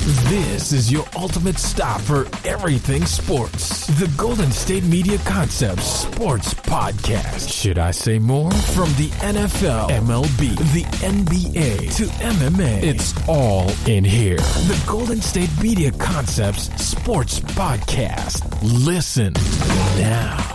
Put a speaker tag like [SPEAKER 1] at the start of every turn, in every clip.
[SPEAKER 1] This is your ultimate stop for everything sports. The Golden State Media Concepts Sports Podcast. Should I say more? From the NFL, MLB, the NBA to MMA, it's all in here. The Golden State Media Concepts Sports Podcast. Listen now.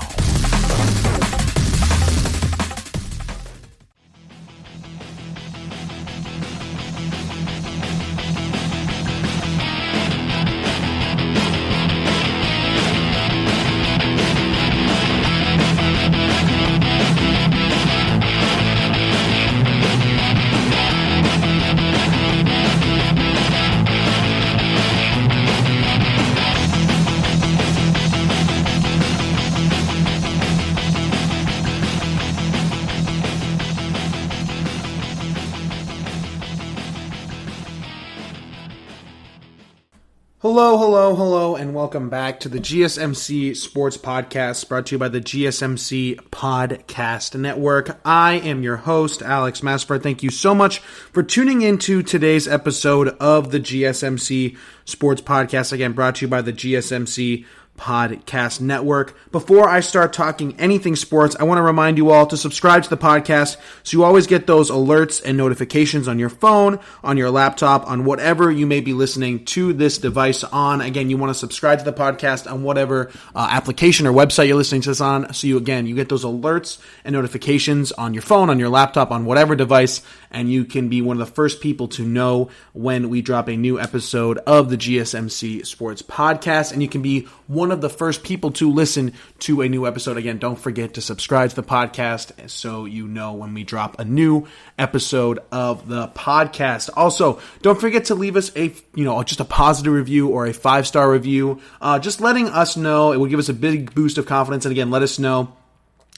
[SPEAKER 2] Hello, and welcome back to the GSMC Sports Podcast, brought to you by the GSMC Podcast Network. I am your host, Alex Masper. Thank you so much for tuning into today's episode of the GSMC Sports Podcast, again, brought to you by the GSMC Podcast Network. Before I start talking anything sports, I want to remind you all to subscribe to the podcast so you always get those alerts and notifications on your phone, on your laptop, on whatever you may be listening to this device on. Again, you want to subscribe to the podcast on whatever application or website you're listening to this on, so you get those alerts and notifications on your phone, on your laptop, on whatever device, and you can be one of the first people to know when we drop a new episode of the GSMC Sports Podcast, and you can be one of the first people to listen to a new episode. Again, don't forget to subscribe to the podcast so you know when we drop a new episode of the podcast. Also, don't forget to leave us just a positive review or a 5-star review. Just letting us know, it will give us a big boost of confidence. And again, let us know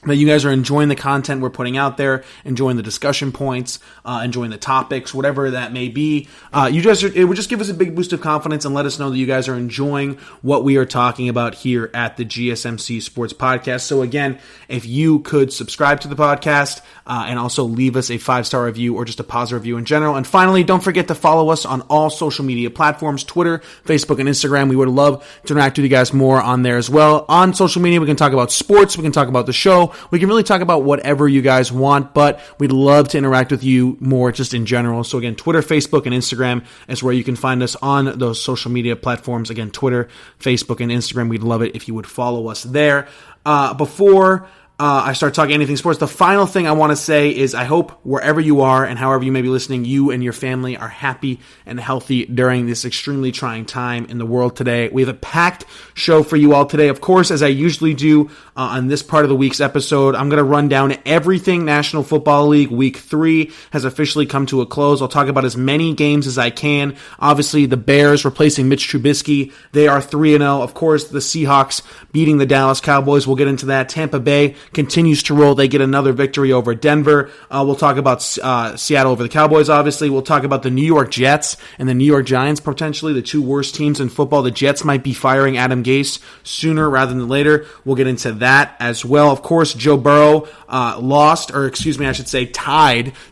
[SPEAKER 2] that you guys are enjoying the content we're putting out there, enjoying the discussion points, enjoying the topics, whatever that may be. It would just give us a big boost of confidence and let us know that you guys are enjoying what we are talking about here at the GSMC Sports Podcast. So again, if you could subscribe to the podcast and also leave us a 5-star review or just a positive review in general. And finally, don't forget to follow us on all social media platforms, Twitter, Facebook, and Instagram. We would love to interact with you guys more on there as well. On social media, we can talk about sports, we can talk about the show, we can really talk about whatever you guys want, but we'd love to interact with you more just in general. So again, Twitter, Facebook, and Instagram is where you can find us on those social media platforms. Again, Twitter, Facebook, and Instagram. We'd love it if you would follow us there. Before I start talking anything sports, the final thing I want to say is I hope wherever you are and however you may be listening, you and your family are happy and healthy during this extremely trying time in the world today. We have a packed show for you all today. Of course, as I usually do on this part of the week's episode, I'm going to run down everything National Football League. Week 3 has officially come to a close. I'll talk about as many games as I can. Obviously, the Bears replacing Mitch Trubisky. They are 3-0. Of course, the Seahawks beating the Dallas Cowboys. We'll get into that. Tampa Bay continues to roll. They get another victory over Denver. We'll talk about Seattle over the Cowboys, obviously. We'll talk about the New York Jets and the New York Giants, potentially the 2 worst teams in football. The Jets might be firing Adam Gase sooner rather than later. We'll get into that as well. Of course, Joe Burrow tied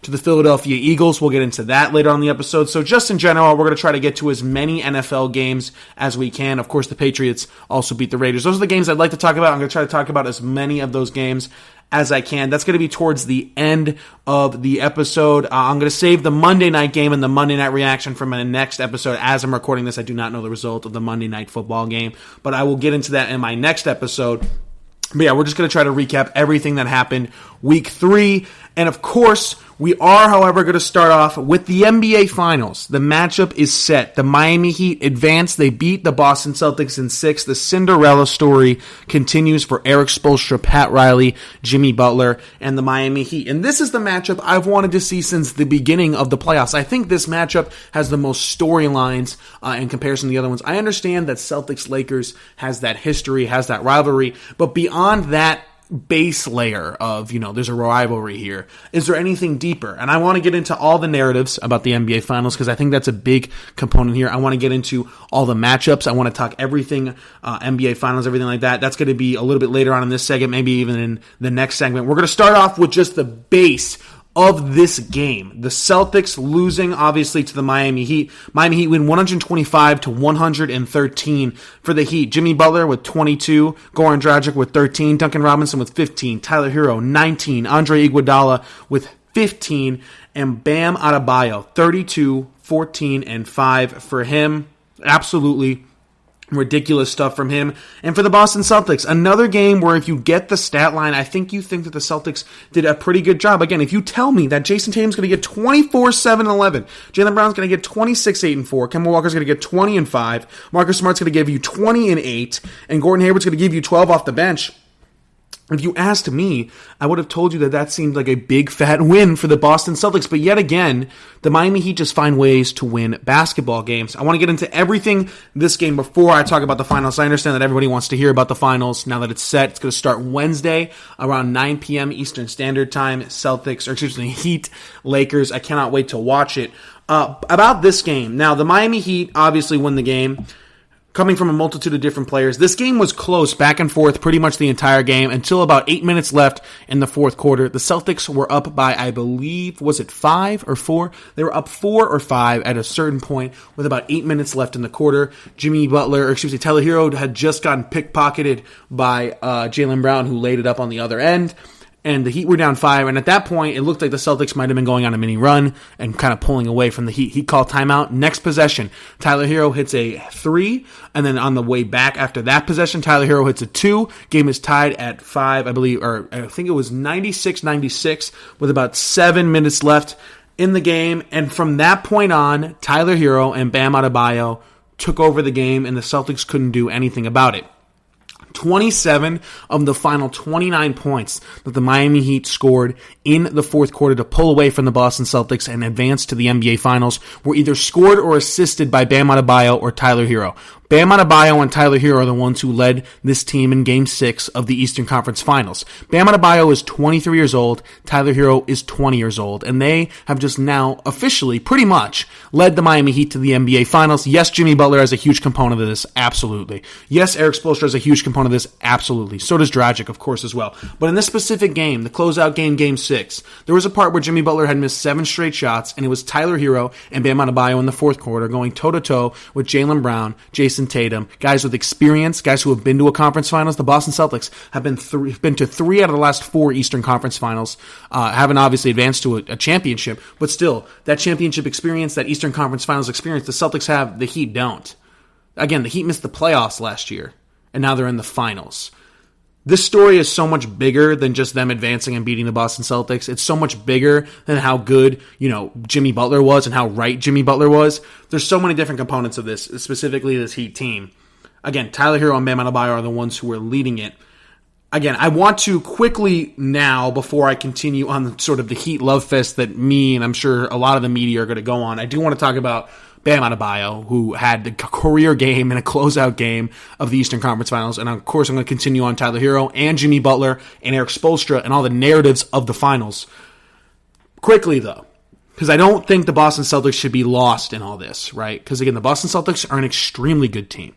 [SPEAKER 2] to the Philadelphia Eagles. We'll get into that later on in the episode. So just in general, we're going to try to get to as many NFL games as we can. Of course, the Patriots also beat the Raiders. Those are the games I'd like to talk about. I'm going to try to talk about as many of those games as I can. That's going to be towards the end of the episode. I'm going to save the Monday night game and the Monday night reaction for my next episode. As I'm recording this, I do not know the result of the Monday night football game, but I will get into that in my next episode. But yeah, we're just going to try to recap everything that happened week 3. And of course, we are, however, going to start off with the NBA Finals. The matchup is set. The Miami Heat advance. They beat the Boston Celtics in 6. The Cinderella story continues for Eric Spoelstra, Pat Riley, Jimmy Butler, and the Miami Heat. And this is the matchup I've wanted to see since the beginning of the playoffs. I think this matchup has the most storylines in comparison to the other ones. I understand that Celtics-Lakers has that history, has that rivalry, but beyond that base layer of, there's a rivalry here, is there anything deeper? And I want to get into all the narratives about the NBA Finals because I think that's a big component here. I want to get into all the matchups. I want to talk everything NBA Finals, everything like that. That's going to be a little bit later on in this segment, maybe even in the next segment. We're going to start off with just the base of this game. The Celtics losing, obviously, to the Miami Heat. Miami Heat win 125-113 for the Heat. Jimmy Butler with 22, Goran Dragic with 13, Duncan Robinson with 15, Tyler Hero 19, Andre Iguodala with 15, and Bam Adebayo 32, 14, and 5 for him. Absolutely ridiculous stuff from him. And for the Boston Celtics, another game where if you get the stat line, I think you think that the Celtics did a pretty good job. Again, if you tell me that Jason Tatum's going to get 24, 7, 11, Jaylen Brown's going to get 26, 8, and 4, Kemba Walker's going to get 20 and 5, Marcus Smart's going to give you 20 and 8, and Gordon Hayward's going to give you 12 off the bench. If you asked me, I would have told you that that seemed like a big fat win for the Boston Celtics. But yet again, the Miami Heat just find ways to win basketball games. I want to get into everything this game before I talk about the finals. I understand that everybody wants to hear about the finals now that it's set. It's going to start Wednesday around 9 p.m. Eastern Standard Time. Heat, Lakers. I cannot wait to watch it. About this game. Now, the Miami Heat obviously won the game. Coming from a multitude of different players. This game was close, back and forth, pretty much the entire game, until about 8 minutes left in the fourth quarter. The Celtics were up by, I believe, was it 5 or 4? They were up 4 or 5 at a certain point with about 8 minutes left in the quarter. Tyler Hero had just gotten pickpocketed by Jaylen Brown, who laid it up on the other end. And the Heat were down 5, and at that point, it looked like the Celtics might have been going on a mini run and kind of pulling away from the Heat. He called timeout. Next possession, Tyler Hero hits a 3, and then on the way back after that possession, Tyler Hero hits a 2. Game is tied at 5, I believe, or I think it was 96-96 with about 7 minutes left in the game. And from that point on, Tyler Hero and Bam Adebayo took over the game, and the Celtics couldn't do anything about it. 27 of the final 29 points that the Miami Heat scored in the fourth quarter to pull away from the Boston Celtics and advance to the NBA Finals were either scored or assisted by Bam Adebayo or Tyler Hero. Bam Adebayo and Tyler Hero are the ones who led this team in Game 6 of the Eastern Conference Finals. Bam Adebayo is 23 years old, Tyler Hero is 20 years old, and they have just now officially, pretty much, led the Miami Heat to the NBA Finals. Yes, Jimmy Butler has a huge component of this, absolutely. Yes, Eric Spoelstra has a huge component of this, absolutely. So does Dragic, of course, as well. But in this specific game, the closeout game, Game 6, there was a part where Jimmy Butler had missed 7 straight shots, and it was Tyler Hero and Bam Adebayo in the fourth quarter going toe-to-toe with Jaylen Brown, Jason Tatum, guys with experience, guys who have been to a conference finals. The Boston Celtics have been to 3 out of the last 4 Eastern Conference Finals. Haven't obviously advanced to a championship, but still, that championship experience, that Eastern Conference Finals experience, the Celtics have, the Heat don't. Again, the Heat missed the playoffs last year, and now they're in the finals. This story is so much bigger than just them advancing and beating the Boston Celtics. It's so much bigger than how good, Jimmy Butler was and how right Jimmy Butler was. There's so many different components of this, specifically this Heat team. Again, Tyler Hero and Bam Adebayo are the ones who are leading it. Again, I want to quickly now, before I continue on sort of the Heat love fest that me and I'm sure a lot of the media are going to go on, I do want to talk about Bam Adebayo, who had the career game and a closeout game of the Eastern Conference Finals. And of course, I'm going to continue on Tyler Hero and Jimmy Butler and Eric Spoelstra and all the narratives of the finals. Quickly, though, because I don't think the Boston Celtics should be lost in all this, right? Because again, the Boston Celtics are an extremely good team.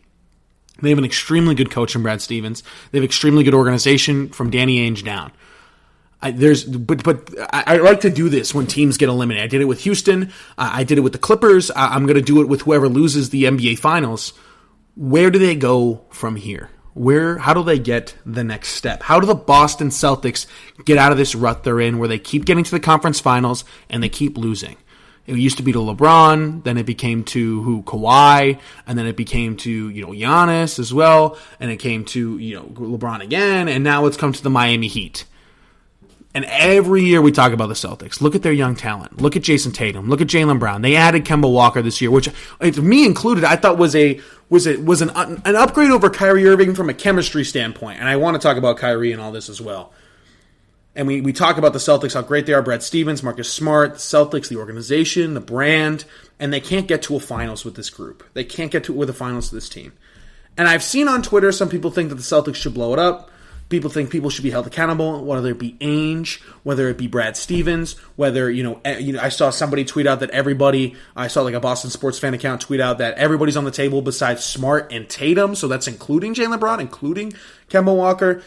[SPEAKER 2] They have an extremely good coach in Brad Stevens. They have extremely good organization from Danny Ainge down. I like to do this when teams get eliminated. I did it with Houston. I did it with the Clippers. I'm going to do it with whoever loses the NBA Finals. Where do they go from here? How do they get the next step? How do the Boston Celtics get out of this rut they're in where they keep getting to the conference finals and they keep losing? It used to be to LeBron, then it became to Kawhi, and then it became to, Giannis as well, and it came to, LeBron again, and now it's come to the Miami Heat. And every year we talk about the Celtics. Look at their young talent. Look at Jason Tatum. Look at Jaylen Brown. They added Kemba Walker this year, which, me included, I thought was an upgrade over Kyrie Irving from a chemistry standpoint. And I want to talk about Kyrie and all this as well. And we talk about the Celtics, how great they are. Brad Stevens, Marcus Smart, the Celtics, the organization, the brand, and they can't get to a finals with this group. They can't get to a finals with this team. And I've seen on Twitter some people think that the Celtics should blow it up. People think people should be held accountable, whether it be Ainge, whether it be Brad Stevens, whether, I saw somebody tweet out that I saw like a Boston sports fan account tweet out that everybody's on the table besides Smart and Tatum, so that's including Jaylen Brown, including Kemba Walker.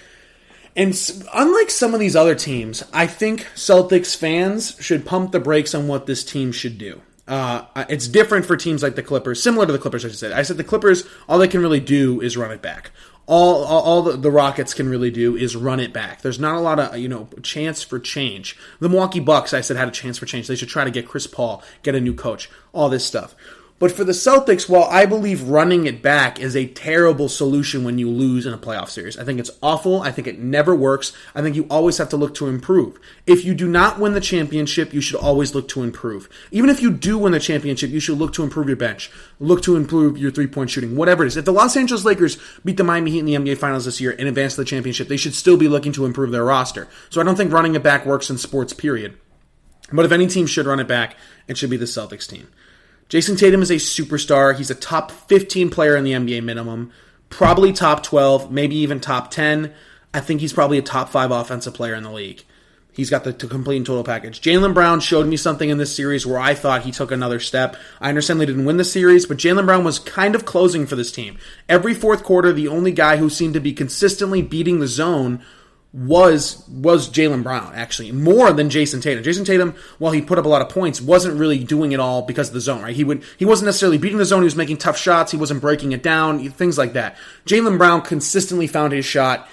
[SPEAKER 2] And unlike some of these other teams, I think Celtics fans should pump the brakes on what this team should do. It's different for teams like the Clippers, similar to the Clippers, I should say. I said the Clippers, all they can really do is run it back. All the Rockets can really do is run it back. There's not a lot of, chance for change. The Milwaukee Bucks, I said, had a chance for change. They should try to get Chris Paul, get a new coach, all this stuff. But for the Celtics, while I believe running it back is a terrible solution when you lose in a playoff series, I think it's awful. I think it never works. I think you always have to look to improve. If you do not win the championship, you should always look to improve. Even if you do win the championship, you should look to improve your bench, look to improve your three-point shooting, whatever it is. If the Los Angeles Lakers beat the Miami Heat in the NBA Finals this year and advance to the championship, they should still be looking to improve their roster. So I don't think running it back works in sports, period. But if any team should run it back, it should be the Celtics team. Jason Tatum is a superstar. He's a top 15 player in the NBA minimum, probably top 12, maybe even top 10. I think he's probably a top 5 offensive player in the league. He's got the complete and total package. Jaylen Brown showed me something in this series where I thought he took another step. I understand they didn't win the series, but Jaylen Brown was kind of closing for this team. Every fourth quarter, the only guy who seemed to be consistently beating the zone was Jaylen Brown, actually, more than Jason Tatum. Jason Tatum, while he put up a lot of points, wasn't really doing it all because of the zone, right? He wasn't necessarily beating the zone, he was making tough shots, he wasn't breaking it down, things like that. Jaylen Brown consistently found his shot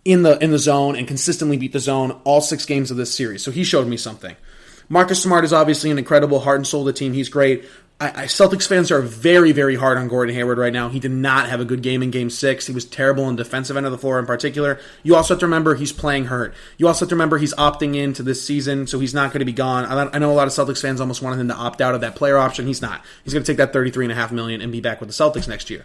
[SPEAKER 2] in the zone and consistently beat the zone all 6 games of this series, so he showed me something. Marcus Smart is obviously an incredible heart and soul of the team, he's great. Celtics fans are very, very hard on Gordon Hayward right now. He did not have a good game in Game 6. He was terrible on the defensive end of the floor in particular. You also have to remember he's playing hurt. You also have to remember he's opting into this season, so he's not going to be gone. I know a lot of Celtics fans almost wanted him to opt out of that player option. He's not. He's going to take that $33.5 million and be back with the Celtics next year.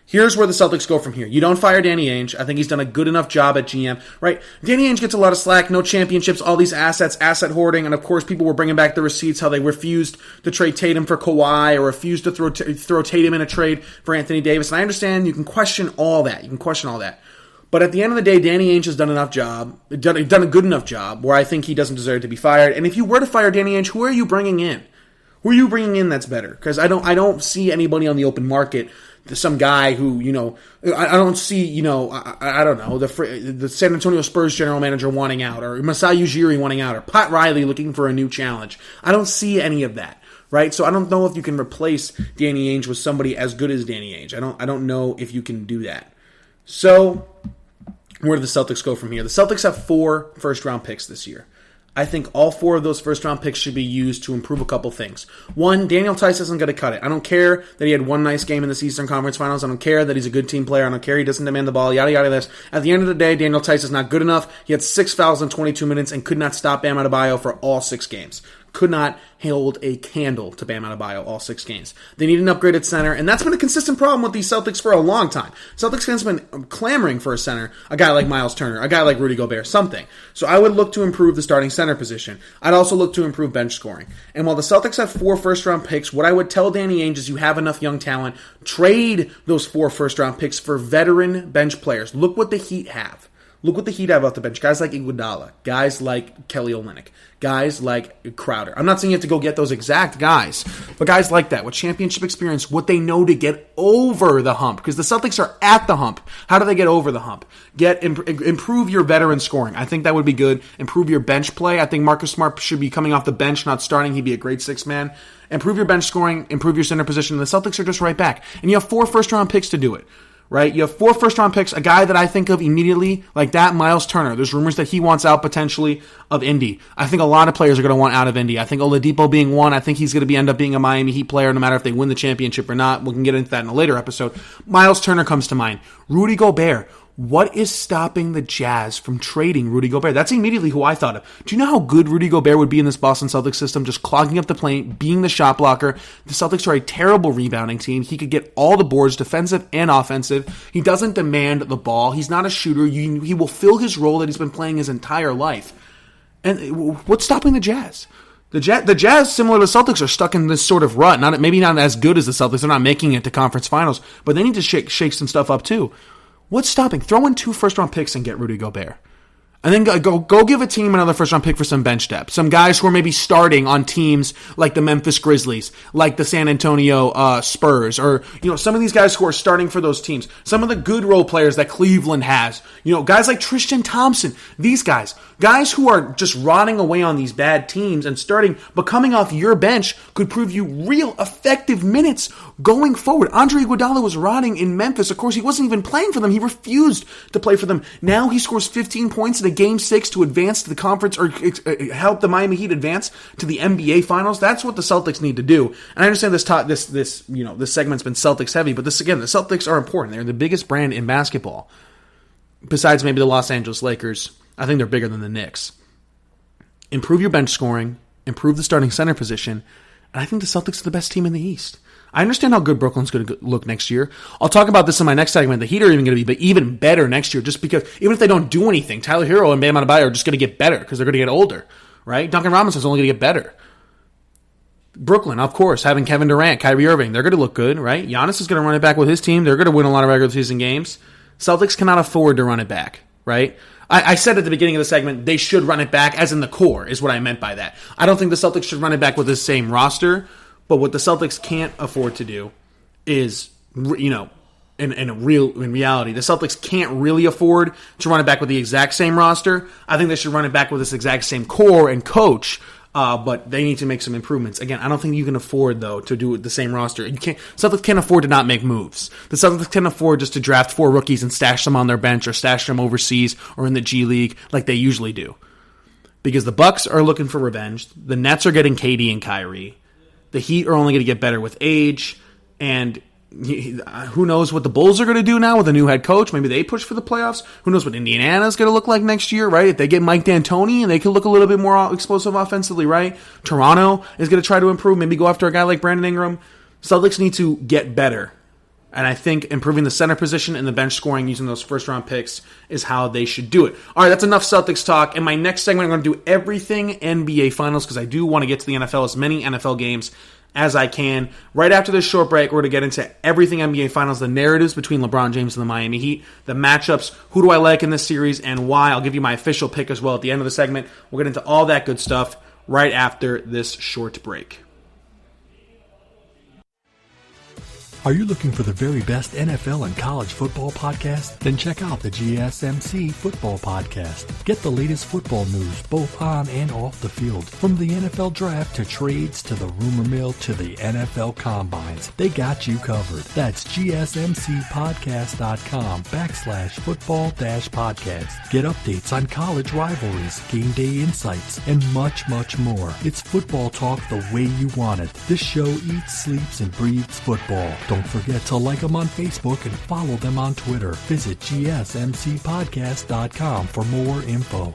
[SPEAKER 2] Here's where the Celtics go from here. You don't fire Danny Ainge. I think he's done a good enough job at GM, right? Danny Ainge gets a lot of slack, no championships, all these assets, asset hoarding, and of course people were bringing back the receipts, how they refused to trade Tatum for Kawhi or refused to throw Tatum in a trade for Anthony Davis. And I understand you can question all that. But at the end of the day, Danny Ainge has done a good enough job where I think he doesn't deserve to be fired. And if you were to fire Danny Ainge, who are you bringing in? Who are you bringing in that's better? Because I don't see anybody on the open market. Some guy who, I don't see, I don't know, the San Antonio Spurs general manager wanting out, or Masai Ujiri wanting out, or Pat Riley looking for a new challenge. I don't see any of that, right? So I don't know if you can replace Danny Ainge with somebody as good as Danny Ainge. I don't know if you can do that. So where do the Celtics go from here? The Celtics have 4 first-round picks this year. I think all 4 of those first-round picks should be used to improve a couple things. One, Daniel Tice isn't going to cut it. I don't care that he had one nice game in the Eastern Conference Finals. I don't care that he's a good team player. I don't care he doesn't demand the ball, yada, yada, this. At the end of the day, Daniel Tice is not good enough. He had 6 fouls in 22 minutes and could not stop Bam Adebayo for all 6 games. Could not hold a candle to Bam Adebayo all 6 games. They need an upgraded center, and that's been a consistent problem with these Celtics for a long time. Celtics fans have been clamoring for a center, a guy like Miles Turner, a guy like Rudy Gobert, something. So I would look to improve the starting center position. I'd also look to improve bench scoring. And while the Celtics have 4 first-round picks, what I would tell Danny Ainge is you have enough young talent. Trade those 4 first-round picks for veteran bench players. Look what the Heat have. Look what the Heat have off the bench. Guys like Iguodala, guys like Kelly Olynyk, guys like Crowder. I'm not saying you have to go get those exact guys, but guys like that with championship experience, what they know to get over the hump. Because the Celtics are at the hump. How do they get over the hump? Improve your veteran scoring. I think that would be good. Improve your bench play. I think Marcus Smart should be coming off the bench, not starting. He'd be a great 6th man. Improve your bench scoring. Improve your center position. The Celtics are just right back. And you have 4 first-round picks to do it. Right? You have 4 first-round picks. A guy that I think of immediately, like that, Miles Turner. There's rumors that he wants out potentially of Indy. I think a lot of players are going to want out of Indy. I think Oladipo being one. I think he's going to end up being a Miami Heat player no matter if they win the championship or not. We can get into that in a later episode. Miles Turner comes to mind. Rudy Gobert. What is stopping the Jazz from trading Rudy Gobert? That's immediately who I thought of. Do you know how good Rudy Gobert would be in this Boston Celtics system, just clogging up the paint, being the shot blocker? The Celtics are a terrible rebounding team. He could get all the boards, defensive and offensive. He doesn't demand the ball. He's not a shooter. He will fill his role that he's been playing his entire life. And what's stopping the Jazz? The Jazz, similar to the Celtics, are stuck in this sort of rut. Maybe not as good as the Celtics. They're not making it to conference finals, but they need to shake some stuff up too. What's stopping? Throw in 2 first-round picks and get Rudy Gobert. And then go give a team another first-round pick for some bench depth. Some guys who are maybe starting on teams like the Memphis Grizzlies, like the San Antonio Spurs, or some of these guys who are starting for those teams. Some of the good role players that Cleveland has. Guys like Tristan Thompson. These guys who are just rotting away on these bad teams and starting, but coming off your bench could prove you real effective minutes going forward. Andre Iguodala was rotting in Memphis. Of course, he wasn't even playing for them. He refused to play for them. Now he scores 15 points in a Game 6 to advance to the conference, or help the Miami Heat advance to the NBA Finals. That's what the Celtics need to do. And I understand this segment's been Celtics heavy, but the Celtics are important. They're the biggest brand in basketball. Besides maybe the Los Angeles Lakers, I think they're bigger than the Knicks. Improve your bench scoring, improve the starting center position, and I think the Celtics are the best team in the East. I understand how good Brooklyn's going to look next year. I'll talk about this in my next segment. The Heat are even going to be even better next year, just because even if they don't do anything, Tyler Hero and Bam Adebayo are just going to get better because they're going to get older, right? Duncan Robinson's only going to get better. Brooklyn, of course, having Kevin Durant, Kyrie Irving, they're going to look good, right? Giannis is going to run it back with his team. They're going to win a lot of regular season games. Celtics cannot afford to run it back, right? I said at the beginning of the segment, they should run it back, as in the core, is what I meant by that. I don't think the Celtics should run it back with the same roster, but what the Celtics can't afford to do is, in reality, the Celtics can't really afford to run it back with the exact same roster. I think they should run it back with this exact same core and coach, but they need to make some improvements. Again, I don't think you can afford, though, to do the same roster. Celtics can't afford to not make moves. The Celtics can't afford just to draft 4 rookies and stash them on their bench or stash them overseas or in the G League like they usually do. Because the Bucks are looking for revenge. The Nets are getting KD and Kyrie. The Heat are only going to get better with age, and who knows what the Bulls are going to do now with a new head coach. Maybe they push for the playoffs. Who knows what Indiana is going to look like next year, right? If they get Mike D'Antoni and they can look a little bit more explosive offensively, right? Toronto is going to try to improve, maybe go after a guy like Brandon Ingram. Celtics need to get better. And I think improving the center position and the bench scoring using those first-round picks is how they should do it. All right, that's enough Celtics talk. In my next segment, I'm going to do everything NBA Finals because I do want to get to the NFL, as many NFL games as I can. Right after this short break, we're going to get into everything NBA Finals, the narratives between LeBron James and the Miami Heat, the matchups, who do I like in this series, and why. I'll give you my official pick as well at the end of the segment. We'll get into all that good stuff right after this short break.
[SPEAKER 3] Are you looking for the very best NFL and college football podcast? Then check out the GSMC Football Podcast. Get the latest football news both on and off the field. From the NFL Draft to trades to the rumor mill to the NFL Combines, they got you covered. That's GSMCpodcast.com/football-podcast. Get updates on college rivalries, game day insights, and much, much more. It's football talk the way you want it. This show eats, sleeps, and breathes football. Don't forget to like them on Facebook and follow them on Twitter. Visit GSMCpodcast.com for more info.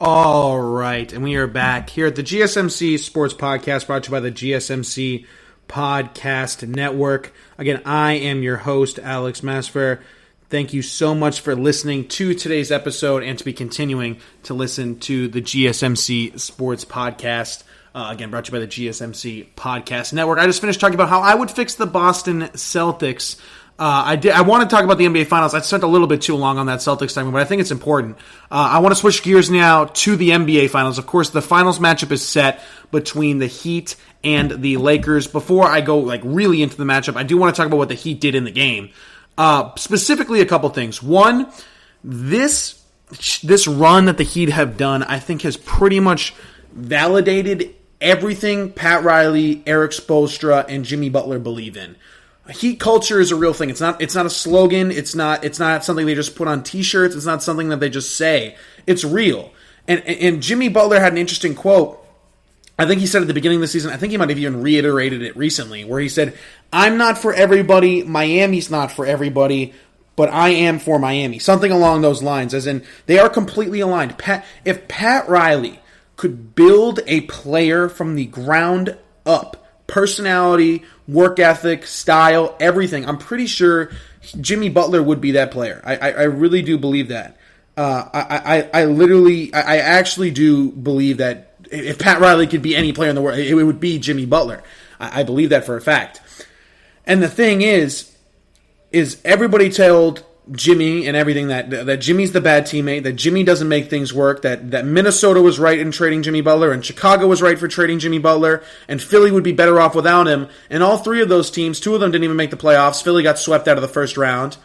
[SPEAKER 2] All right, and we are back here at the GSMC Sports Podcast, brought to you by the GSMC Podcast Network. Again, I am your host, Alex Masfer. Thank you so much for listening to today's episode and to be continuing to listen to the GSMC Sports Podcast. Again, brought to you by the GSMC Podcast Network. I just finished talking about how I would fix the Boston Celtics. I want to talk about the NBA Finals. I spent a little bit too long on that Celtics segment, but I think it's important. I want to switch gears now to the NBA Finals. Of course, the finals matchup is set between the Heat and the Lakers. Before I go really into the matchup, I do want to talk about what the Heat did in the game. Specifically, a couple things. One, this run that the Heat have done, I think, has pretty much validated everything Pat Riley, Eric Spoelstra, and Jimmy Butler believe in. Heat culture is a real thing. It's not a slogan. It's not something they just put on T-shirts. It's not something that they just say. It's real. And Jimmy Butler had an interesting quote. I think he said at the beginning of the season, I think he might have even reiterated it recently, where he said, I'm not for everybody, Miami's not for everybody, but I am for Miami. Something along those lines, as in they are completely aligned. If Pat Riley could build a player from the ground up, personality, work ethic, style, everything, I'm pretty sure Jimmy Butler would be that player. I really do believe that. I actually do believe that if Pat Riley could be any player in the world, it would be Jimmy Butler. I believe that for a fact. And the thing is everybody told Jimmy and everything that Jimmy's the bad teammate, that Jimmy doesn't make things work, that Minnesota was right in trading Jimmy Butler, and Chicago was right for trading Jimmy Butler, and Philly would be better off without him. And all three of those teams, two of them didn't even make the playoffs. Philly got swept out of the first round,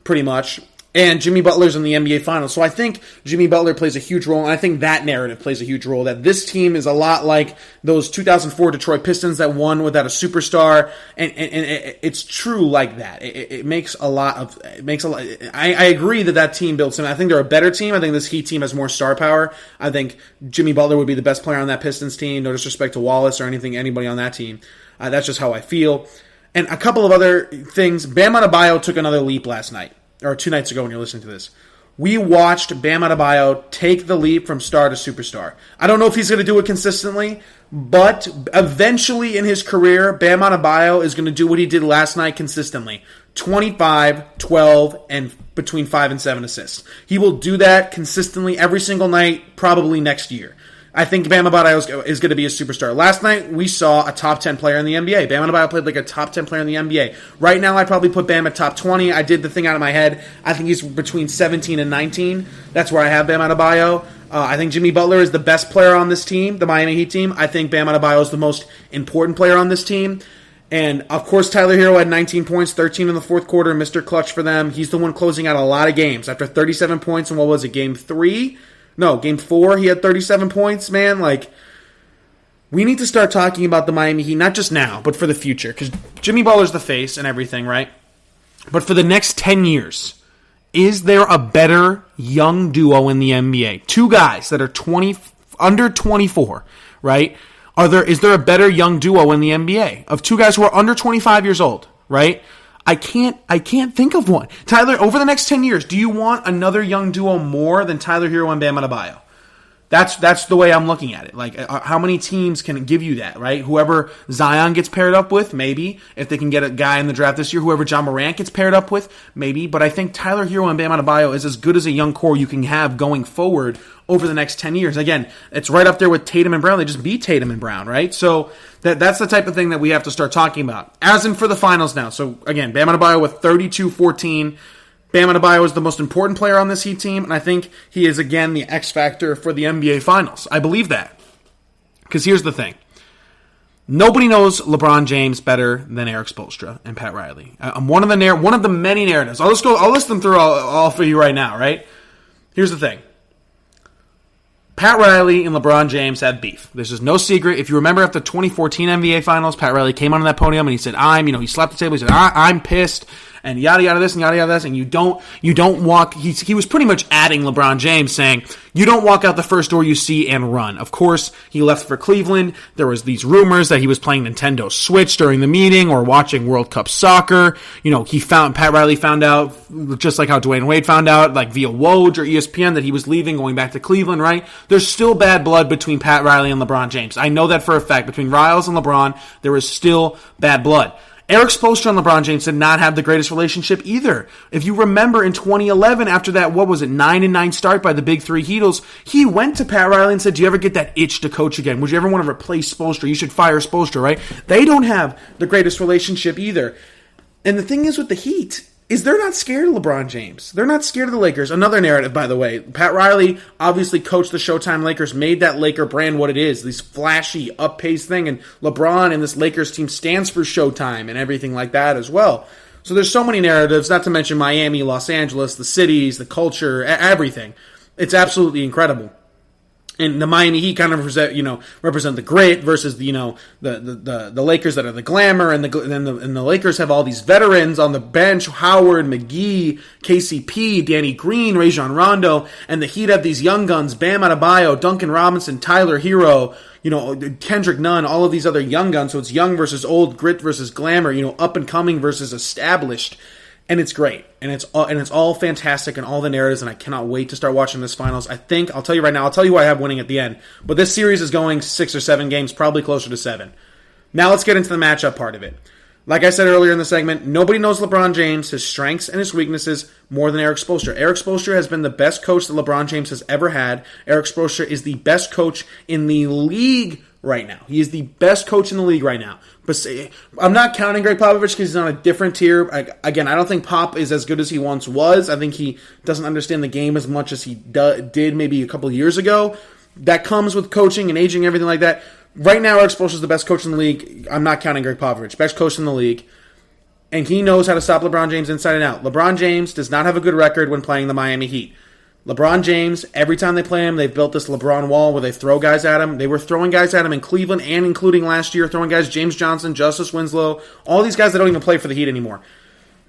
[SPEAKER 2] pretty much. And Jimmy Butler's in the NBA Finals. So I think Jimmy Butler plays a huge role, and I think that narrative plays a huge role, that this team is a lot like those 2004 Detroit Pistons that won without a superstar, and it's true like that. It makes a lot of... I agree that team builds him. I think they're a better team. I think this Heat team has more star power. I think Jimmy Butler would be the best player on that Pistons team. No disrespect to Wallace or anybody on that team. That's just how I feel. And a couple of other things. Bam Adebayo took another leap last night. Or 2 nights ago when you're listening to this. We watched Bam Adebayo take the leap from star to superstar. I don't know if he's going to do it consistently, but eventually in his career, Bam Adebayo is going to do what he did last night consistently. 25, 12, and between 5 and 7 assists. He will do that consistently every single night, probably next year. I think Bam Adebayo is going to be a superstar. Last night, we saw a top 10 player in the NBA. Bam Adebayo played like a top 10 player in the NBA. Right now, I'd probably put Bam at top 20. I did the thing out of my head. I think he's between 17 and 19. That's where I have Bam Adebayo. I think Jimmy Butler is the best player on this team, the Miami Heat team. I think Bam Adebayo is the most important player on this team. And, of course, Tyler Hero had 19 points, 13 in the fourth quarter, Mr. Clutch for them. He's the one closing out a lot of games. After 37 points in, what was it, Game 3? No, Game 4, he had 37 points, man. Like, we need to start talking about the Miami Heat, not just now, but for the future. Because Jimmy Butler's the face and everything, right? But for the next 10 years, is there a better young duo in the NBA? Two guys that are under 24, right? Is there a better young duo in the NBA of two guys who are under 25 years old, right? I can't think of one. Tyler, over the next 10 years, do you want another young duo more than Tyler Hero and Bam Adebayo? That's the way I'm looking at it. Like, how many teams can give you that, right? Whoever Zion gets paired up with, maybe. If they can get a guy in the draft this year, whoever John Morant gets paired up with, maybe. But I think Tyler Hero and Bam Adebayo is as good as a young core you can have going forward over the next 10 years. Again, it's right up there with Tatum and Brown. They just beat Tatum and Brown, right? So that's the type of thing that we have to start talking about. As in for the finals now. So again, Bam Adebayo with 32-14. Bam Adebayo is the most important player on this Heat team, and I think he is, again, the X factor for the NBA Finals. I believe that. Because here's the thing. Nobody knows LeBron James better than Eric Spoelstra and Pat Riley. One of the many narratives. I'll list them through all for you right now, right? Here's the thing. Pat Riley and LeBron James have beef. This is no secret. If you remember after the 2014 NBA Finals, Pat Riley came on that podium and he said, he slapped the table, he said, I'm pissed, and yada yada this and yada yada this, and you don't walk. He was pretty much adding LeBron James, saying you don't walk out the first door you see and run. Of course, he left for Cleveland. There was these rumors that he was playing Nintendo Switch during the meeting or watching World Cup soccer. Pat Riley found out, just like how Dwayne Wade found out, like via Woj or ESPN, that he was leaving, going back to Cleveland. Right? There's still bad blood between Pat Riley and LeBron James. I know that for a fact. Between Riles and LeBron, there is still bad blood. Eric Spoelstra and LeBron James did not have the greatest relationship either. If you remember in 2011, after that, 9-9 start by the Big Three Heatles, he went to Pat Riley and said, do you ever get that itch to coach again? Would you ever want to replace Spoelstra? You should fire Spoelstra, right? They don't have the greatest relationship either. And the thing is with the Heat, is they're not scared of LeBron James. They're not scared of the Lakers. Another narrative, by the way. Pat Riley obviously coached the Showtime Lakers, made that Laker brand what it is, this flashy, up-paced thing, and LeBron and this Lakers team stands for Showtime and everything like that as well. So there's so many narratives, not to mention Miami, Los Angeles, the cities, the culture, everything. It's absolutely incredible. And the Miami Heat kind of represent the grit versus the Lakers that are the glamour, and the Lakers have all these veterans on the bench: Howard, McGee, KCP, Danny Green, Rajon Rondo, and the Heat have these young guns: Bam Adebayo, Duncan Robinson, Tyler Hero, Kendrick Nunn, all of these other young guns. So it's young versus old, grit versus glamour, up and coming versus established. And it's great, and it's all fantastic, and all the narratives, and I cannot wait to start watching this finals. I'll tell you right now, I'll tell you who I have winning at the end, but this series is going 6 or 7 games, probably closer to 7. Now let's get into the matchup part of it. Like I said earlier in the segment, nobody knows LeBron James, his strengths and his weaknesses, more than Eric Spoelstra. Eric Spoelstra has been the best coach that LeBron James has ever had. Eric Spoelstra is the best coach in the league right now. He is the best coach in the league right now. But I'm not counting Greg Popovich because he's on a different tier. I don't think Pop is as good as he once was. I think he doesn't understand the game as much as he did maybe a couple of years ago. That comes with coaching and aging and everything like that. Right now, Eric Spoelstra is the best coach in the league. I'm not counting Greg Popovich. Best coach in the league. And he knows how to stop LeBron James inside and out. LeBron James does not have a good record when playing the Miami Heat. LeBron James, every time they play him, they've built this LeBron wall where they throw guys at him. They were throwing guys at him in Cleveland and including last year, throwing guys James Johnson, Justice Winslow, all these guys that don't even play for the Heat anymore.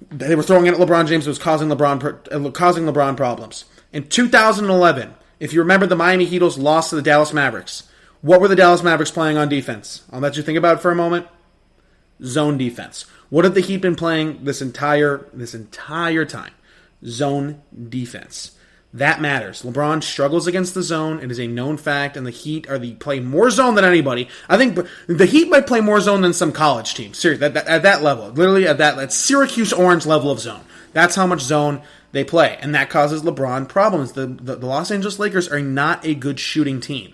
[SPEAKER 2] They were throwing it at LeBron James. It was causing LeBron problems. In 2011, if you remember, the Miami Heat lost to the Dallas Mavericks. What were the Dallas Mavericks playing on defense? I'll let you think about it for a moment. Zone defense. What have the Heat been playing this entire time? Zone defense. That matters. LeBron struggles against the zone. It is a known fact, and the Heat play more zone than anybody. I think the Heat might play more zone than some college teams. Seriously, at that level. Literally at that Syracuse Orange level of zone. That's how much zone they play, and that causes LeBron problems. The Los Angeles Lakers are not a good shooting team.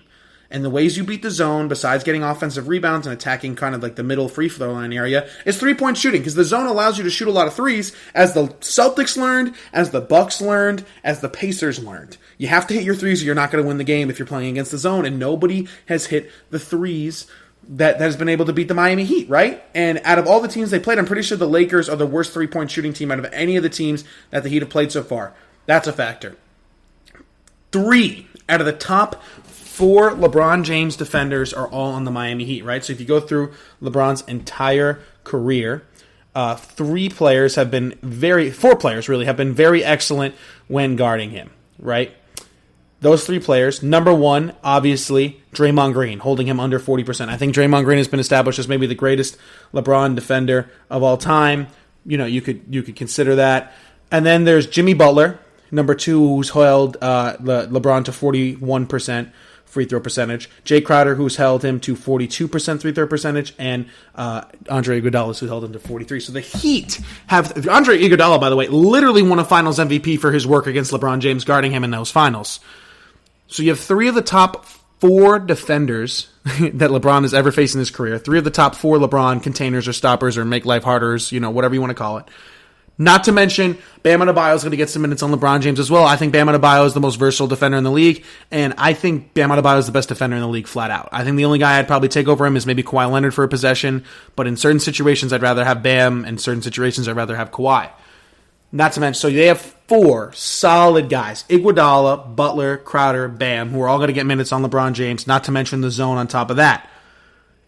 [SPEAKER 2] And the ways you beat the zone, besides getting offensive rebounds and attacking kind of like the middle free throw line area, is three-point shooting, because the zone allows you to shoot a lot of threes, as the Celtics learned, as the Bucks learned, as the Pacers learned. You have to hit your threes or you're not going to win the game if you're playing against the zone, and nobody has hit the threes that has been able to beat the Miami Heat, right? And out of all the teams they played, I'm pretty sure the Lakers are the worst three-point shooting team out of any of the teams that the Heat have played so far. That's a factor. 3 out of the top 4 LeBron James defenders are all on the Miami Heat, right? So if you go through LeBron's entire career, 4 players have been very excellent when guarding him, right? Those 3 players, number 1, obviously, Draymond Green, holding him under 40%. I think Draymond Green has been established as maybe the greatest LeBron defender of all time. You could consider that. And then there's Jimmy Butler, number 2, who's held LeBron to 41% free throw percentage. Jay Crowder, who's held him to 42% free throw percentage, and Andre Iguodala, who held him to 43%. So the Heat have Andre Iguodala, by the way, literally won a Finals MVP for his work against LeBron James, guarding him in those finals. So you have 3 of the top 4 defenders that LeBron has ever faced in his career. 3 of the top 4 LeBron containers or stoppers or make life harders, whatever you want to call it. Not to mention, Bam Adebayo is going to get some minutes on LeBron James as well. I think Bam Adebayo is the most versatile defender in the league, and I think Bam Adebayo is the best defender in the league flat out. I think the only guy I'd probably take over him is maybe Kawhi Leonard for a possession, but in certain situations I'd rather have Bam, and in certain situations I'd rather have Kawhi. Not to mention, so they have 4 solid guys: Iguodala, Butler, Crowder, Bam, who are all going to get minutes on LeBron James, not to mention the zone on top of that.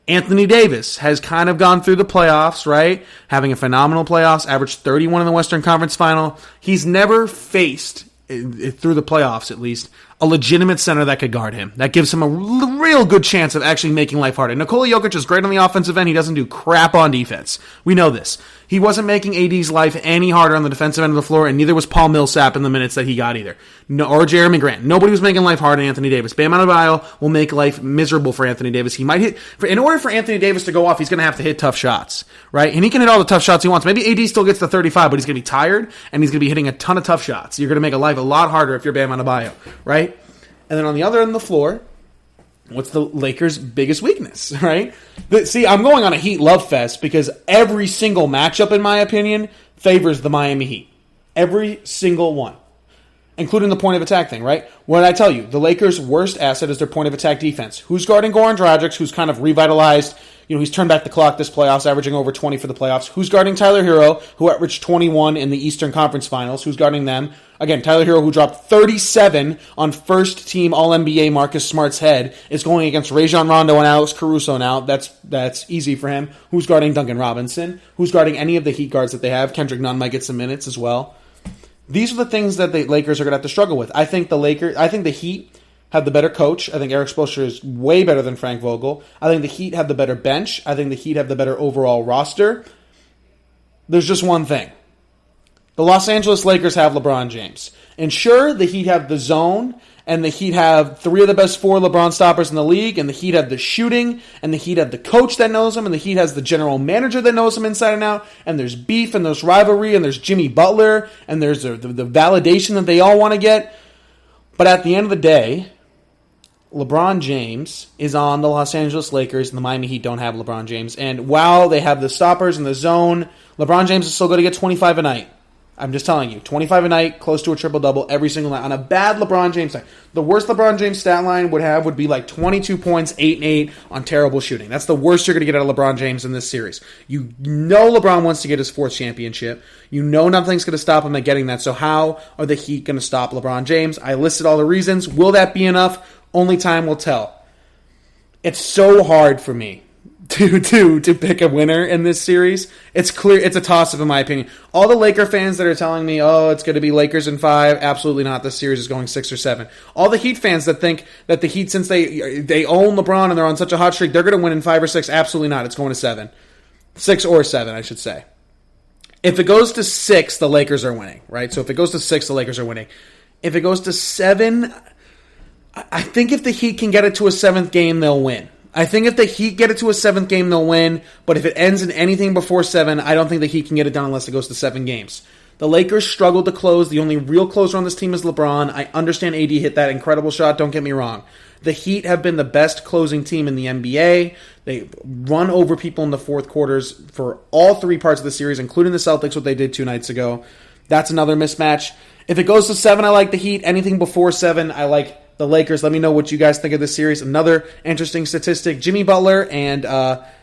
[SPEAKER 2] Anthony Davis has kind of gone through the playoffs, right? Having a phenomenal playoffs, averaged 31 in the Western Conference Final. He's never faced, through the playoffs at least, a legitimate center that could guard him. That gives him a real good chance of actually making life harder. Nikola Jokic is great on the offensive end. He doesn't do crap on defense. We know this. He wasn't making AD's life any harder on the defensive end of the floor, and neither was Paul Millsap in the minutes that he got either. Or Jeremy Grant. Nobody was making life hard on Anthony Davis. Bam Adebayo will make life miserable for Anthony Davis. He might hit, in order for Anthony Davis to go off, he's going to have to hit tough shots, right? And he can hit all the tough shots he wants. Maybe AD still gets the 35, but he's going to be tired, and he's going to be hitting a ton of tough shots. You're going to make a life a lot harder if you're Bam Adebayo, right? And then on the other end of the floor, what's the Lakers' biggest weakness, right? See, I'm going on a Heat love fest because every single matchup, in my opinion, favors the Miami Heat. Every single one. Including the point of attack thing, right? What did I tell you? The Lakers' worst asset is their point of attack defense. Who's guarding Goran Dragic, who's kind of revitalized, he's turned back the clock this playoffs, averaging over 20 for the playoffs. Who's guarding Tyler Hero, who averaged 21 in the Eastern Conference Finals? Who's guarding them? Again, Tyler Hero, who dropped 37 on first-team All-NBA Marcus Smart's head, is going against Rajon Rondo and Alex Caruso now. That's easy for him. Who's guarding Duncan Robinson? Who's guarding any of the Heat guards that they have? Kendrick Nunn might get some minutes as well. These are the things that the Lakers are going to have to struggle with. I think the Heat have the better coach. I think Eric Spoelstra is way better than Frank Vogel. I think the Heat have the better bench. I think the Heat have the better overall roster. There's just one thing. The Los Angeles Lakers have LeBron James. And sure, the Heat have the zone, and the Heat have 3 of the best 4 LeBron stoppers in the league, and the Heat have the shooting, and the Heat have the coach that knows him, and the Heat has the general manager that knows him inside and out, and there's beef, and there's rivalry, and there's Jimmy Butler, and there's the validation that they all want to get. But at the end of the day, LeBron James is on the Los Angeles Lakers, and the Miami Heat don't have LeBron James. And while they have the stoppers and the zone, LeBron James is still going to get 25 a night. I'm just telling you, 25 a night, close to a triple-double every single night. On a bad LeBron James night, the worst LeBron James stat line would be like 22 points, 8 and 8 on terrible shooting. That's the worst you're going to get out of LeBron James in this series. You know LeBron wants to get his 4th championship. You know nothing's going to stop him at getting that. So how are the Heat going to stop LeBron James? I listed all the reasons. Will that be enough? Only time will tell. It's so hard for me to pick a winner in this series. It's clear it's a toss-up in my opinion. All the Laker fans that are telling me, oh, it's going to be Lakers in 5, absolutely not. This series is going 6 or 7. All the Heat fans that think that the Heat, since they own LeBron and they're on such a hot streak, they're going to win in 5 or 6, absolutely not. It's going to 7. 6 or 7, I should say. If it goes to 6, the Lakers are winning, right? So if it goes to 6, the Lakers are winning. If it goes to 7, I think if the Heat can get it to a 7th game, they'll win. I think if the Heat get it to a 7th game, they'll win. But if it ends in anything before 7, I don't think the Heat can get it done unless it goes to 7 games. The Lakers struggled to close. The only real closer on this team is LeBron. I understand AD hit that incredible shot. Don't get me wrong. The Heat have been the best closing team in the NBA. They run over people in the fourth quarters for all 3 parts of the series, including the Celtics, what they did 2 nights ago. That's another mismatch. If it goes to 7, I like the Heat. Anything before 7, I like the Lakers. Let me know what you guys think of this series. Another interesting statistic, Jimmy Butler and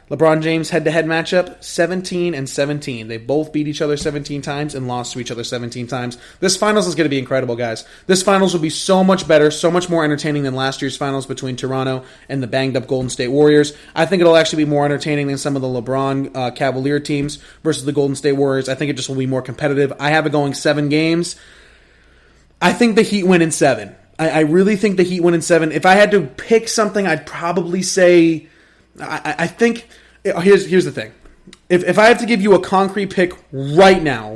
[SPEAKER 2] LeBron James head-to-head matchup, 17-17. They both beat each other 17 times and lost to each other 17 times. This finals is going to be incredible, guys. This finals will be so much better, so much more entertaining than last year's finals between Toronto and the banged-up Golden State Warriors. I think it'll actually be more entertaining than some of the LeBron Cavalier teams versus the Golden State Warriors. I think it just will be more competitive. I have it going 7 games. I think the Heat win in 7. I really think the Heat win in 7. If I had to pick something, I'd probably say, I think, here's the thing. If I have to give you a concrete pick right now,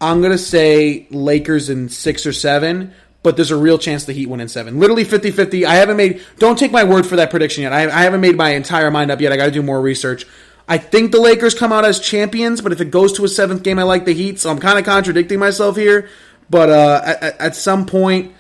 [SPEAKER 2] I'm going to say Lakers in 6 or 7, but there's a real chance the Heat win in 7. Literally 50-50. Don't take my word for that prediction yet. I haven't made my entire mind up yet. I got to do more research. I think the Lakers come out as champions, but if it goes to a 7th game, I like the Heat, so I'm kind of contradicting myself here. But at some point,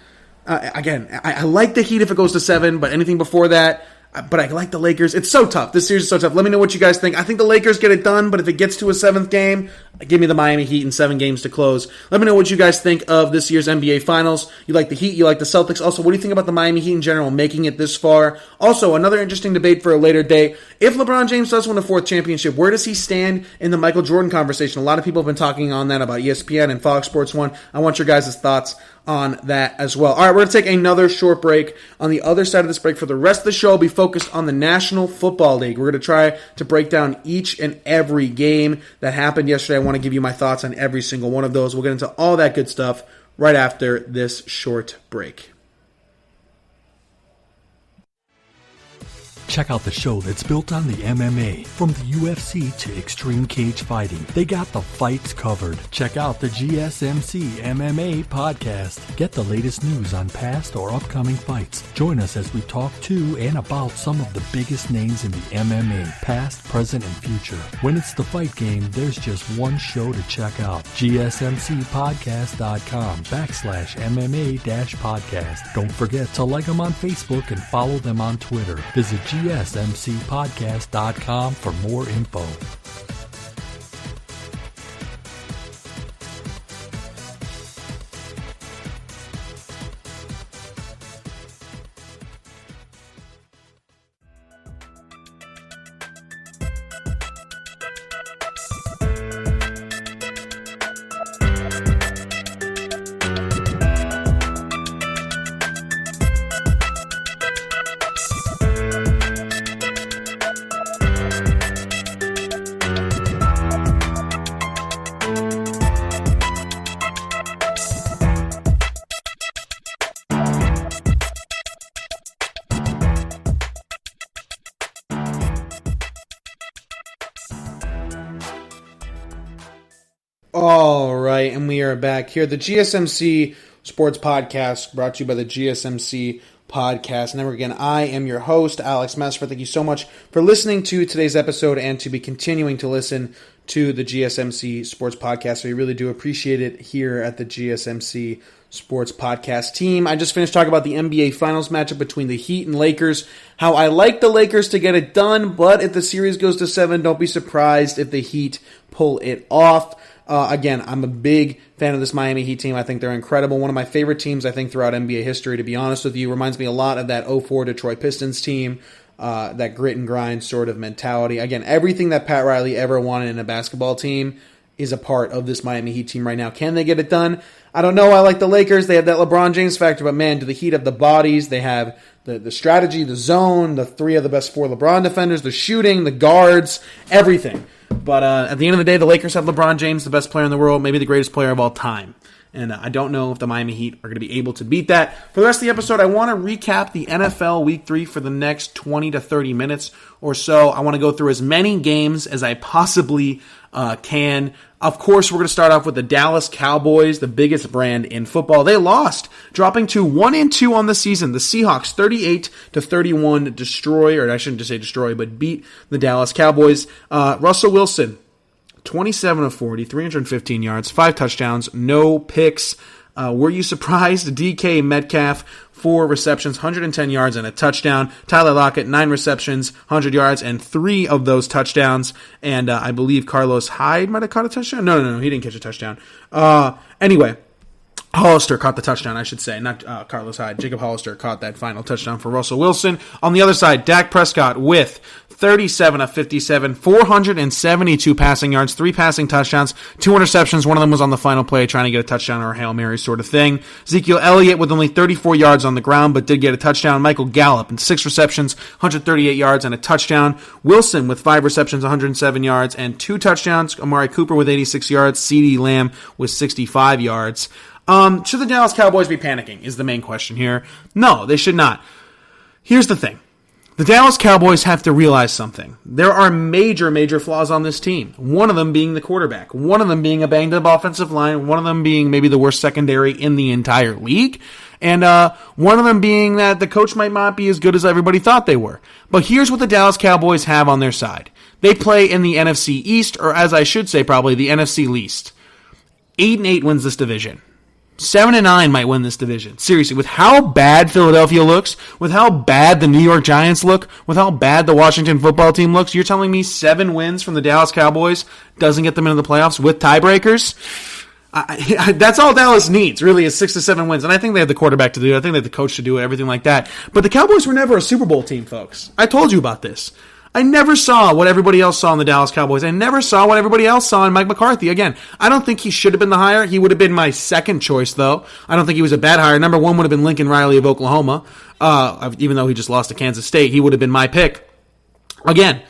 [SPEAKER 2] again, I like the Heat if it goes to 7, but anything before that, but I like the Lakers. It's so tough. This series is so tough. Let me know what you guys think. I think the Lakers get it done, but if it gets to a 7th game, give me the Miami Heat in 7 games to close. Let me know what you guys think of this year's NBA Finals. You like the Heat, you like the Celtics. Also, what do you think about the Miami Heat in general, making it this far? Also, another interesting debate for a later day. If LeBron James does win a 4th championship, where does he stand in the Michael Jordan conversation? A lot of people have been talking on that about ESPN and Fox Sports 1. I want your guys' thoughts on that as well. All right, we're going to take another short break. On the other side of this break, for the rest of the show, be focused on the National Football League. We're going to try to break down each and every game that happened yesterday. I want to give you my thoughts on every single one of those. We'll get into all that good stuff right after this short break.
[SPEAKER 3] Check out the show that's built on the MMA. From the UFC to extreme cage fighting, they got the fights covered. Check out the GSMC MMA podcast. Get the latest news on past or upcoming fights. Join us as we talk to and about some of the biggest names in the MMA, past, present, and future. When it's the fight game, there's just one show to check out. GSMCpodcast.com/MMA-podcast. Don't forget to like them on Facebook and follow them on Twitter. Visit GSMCpodcast.com for more info.
[SPEAKER 2] All right, and we are back here. The GSMC Sports Podcast, brought to you by the GSMC Podcast Network. Again, I am your host, Alex Mesfer. Thank you so much for listening to today's episode and to be continuing to listen to the GSMC Sports Podcast. We really do appreciate it here at the GSMC Sports Podcast team. I just finished talking about the NBA Finals matchup between the Heat and Lakers, how I like the Lakers to get it done, but if the series goes to 7, don't be surprised if the Heat pull it off. Again, I'm a big fan of this Miami Heat team. I think they're incredible. One of my favorite teams, I think, throughout NBA history, to be honest with you. Reminds me a lot of that 04 Detroit Pistons team, that grit and grind sort of mentality. Again, everything that Pat Riley ever wanted in a basketball team is a part of this Miami Heat team right now. Can they get it done? I don't know. I like the Lakers. They have that LeBron James factor, but man, do the Heat have the bodies. They have the strategy, the zone, the 3 of the best 4 LeBron defenders, the shooting, the guards, everything. But at the end of the day, the Lakers have LeBron James, the best player in the world, maybe the greatest player of all time. And I don't know if the Miami Heat are going to be able to beat that. For the rest of the episode, I want to recap the NFL Week 3 for the next 20 to 30 minutes or so. I want to go through as many games as I possibly can. Of course, we're going to start off with the Dallas Cowboys, the biggest brand in football. They lost, dropping to 1-2 on the season. The Seahawks 38-31 destroy, or I shouldn't just say destroy, but beat the Dallas Cowboys. Russell Wilson, 27 of 40, 315 yards, 5 touchdowns, no picks. Were you surprised? DK Metcalf, 4 receptions, 110 yards, and a touchdown. Tyler Lockett, 9 receptions, 100 yards, and 3 of those touchdowns. And I believe Carlos Hyde might have caught a touchdown. No, he didn't catch a touchdown. Anyway, Hollister caught the touchdown, I should say, not Carlos Hyde. Jacob Hollister caught that final touchdown for Russell Wilson. On the other side, Dak Prescott with 37 of 57, 472 passing yards, 3 passing touchdowns, 2 interceptions. One of them was on the final play, trying to get a touchdown or a Hail Mary sort of thing. Ezekiel Elliott with only 34 yards on the ground, but did get a touchdown. Michael Gallup in 6 receptions, 138 yards, and a touchdown. Wilson with 5 receptions, 107 yards, and 2 touchdowns. Amari Cooper with 86 yards. CeeDee Lamb with 65 yards. Should the Dallas Cowboys be panicking is the main question here. No, they should not. Here's the thing. The Dallas Cowboys have to realize something. There are major, major flaws on this team. One of them being the quarterback. One of them being a banged-up offensive line. One of them being maybe the worst secondary in the entire league. And one of them being that the coach might not be as good as everybody thought they were. But here's what the Dallas Cowboys have on their side. They play in the NFC East, or as I should say, probably the NFC least. 8-8 wins this division. 7-9 might win this division. Seriously, with how bad Philadelphia looks, with how bad the New York Giants look, with how bad the Washington football team looks, you're telling me 7 wins from the Dallas Cowboys doesn't get them into the playoffs with tiebreakers? That's all Dallas needs, really, is 6 to 7 wins. And I think they have the quarterback to do it. I think they have the coach to do it, everything like that. But the Cowboys were never a Super Bowl team, folks. I told you about this. I never saw what everybody else saw in the Dallas Cowboys. I never saw what everybody else saw in Mike McCarthy. Again, I don't think he should have been the hire. He would have been my second choice, though. I don't think he was a bad hire. Number 1 would have been Lincoln Riley of Oklahoma. Even though he just lost to Kansas State, he would have been my pick. Again,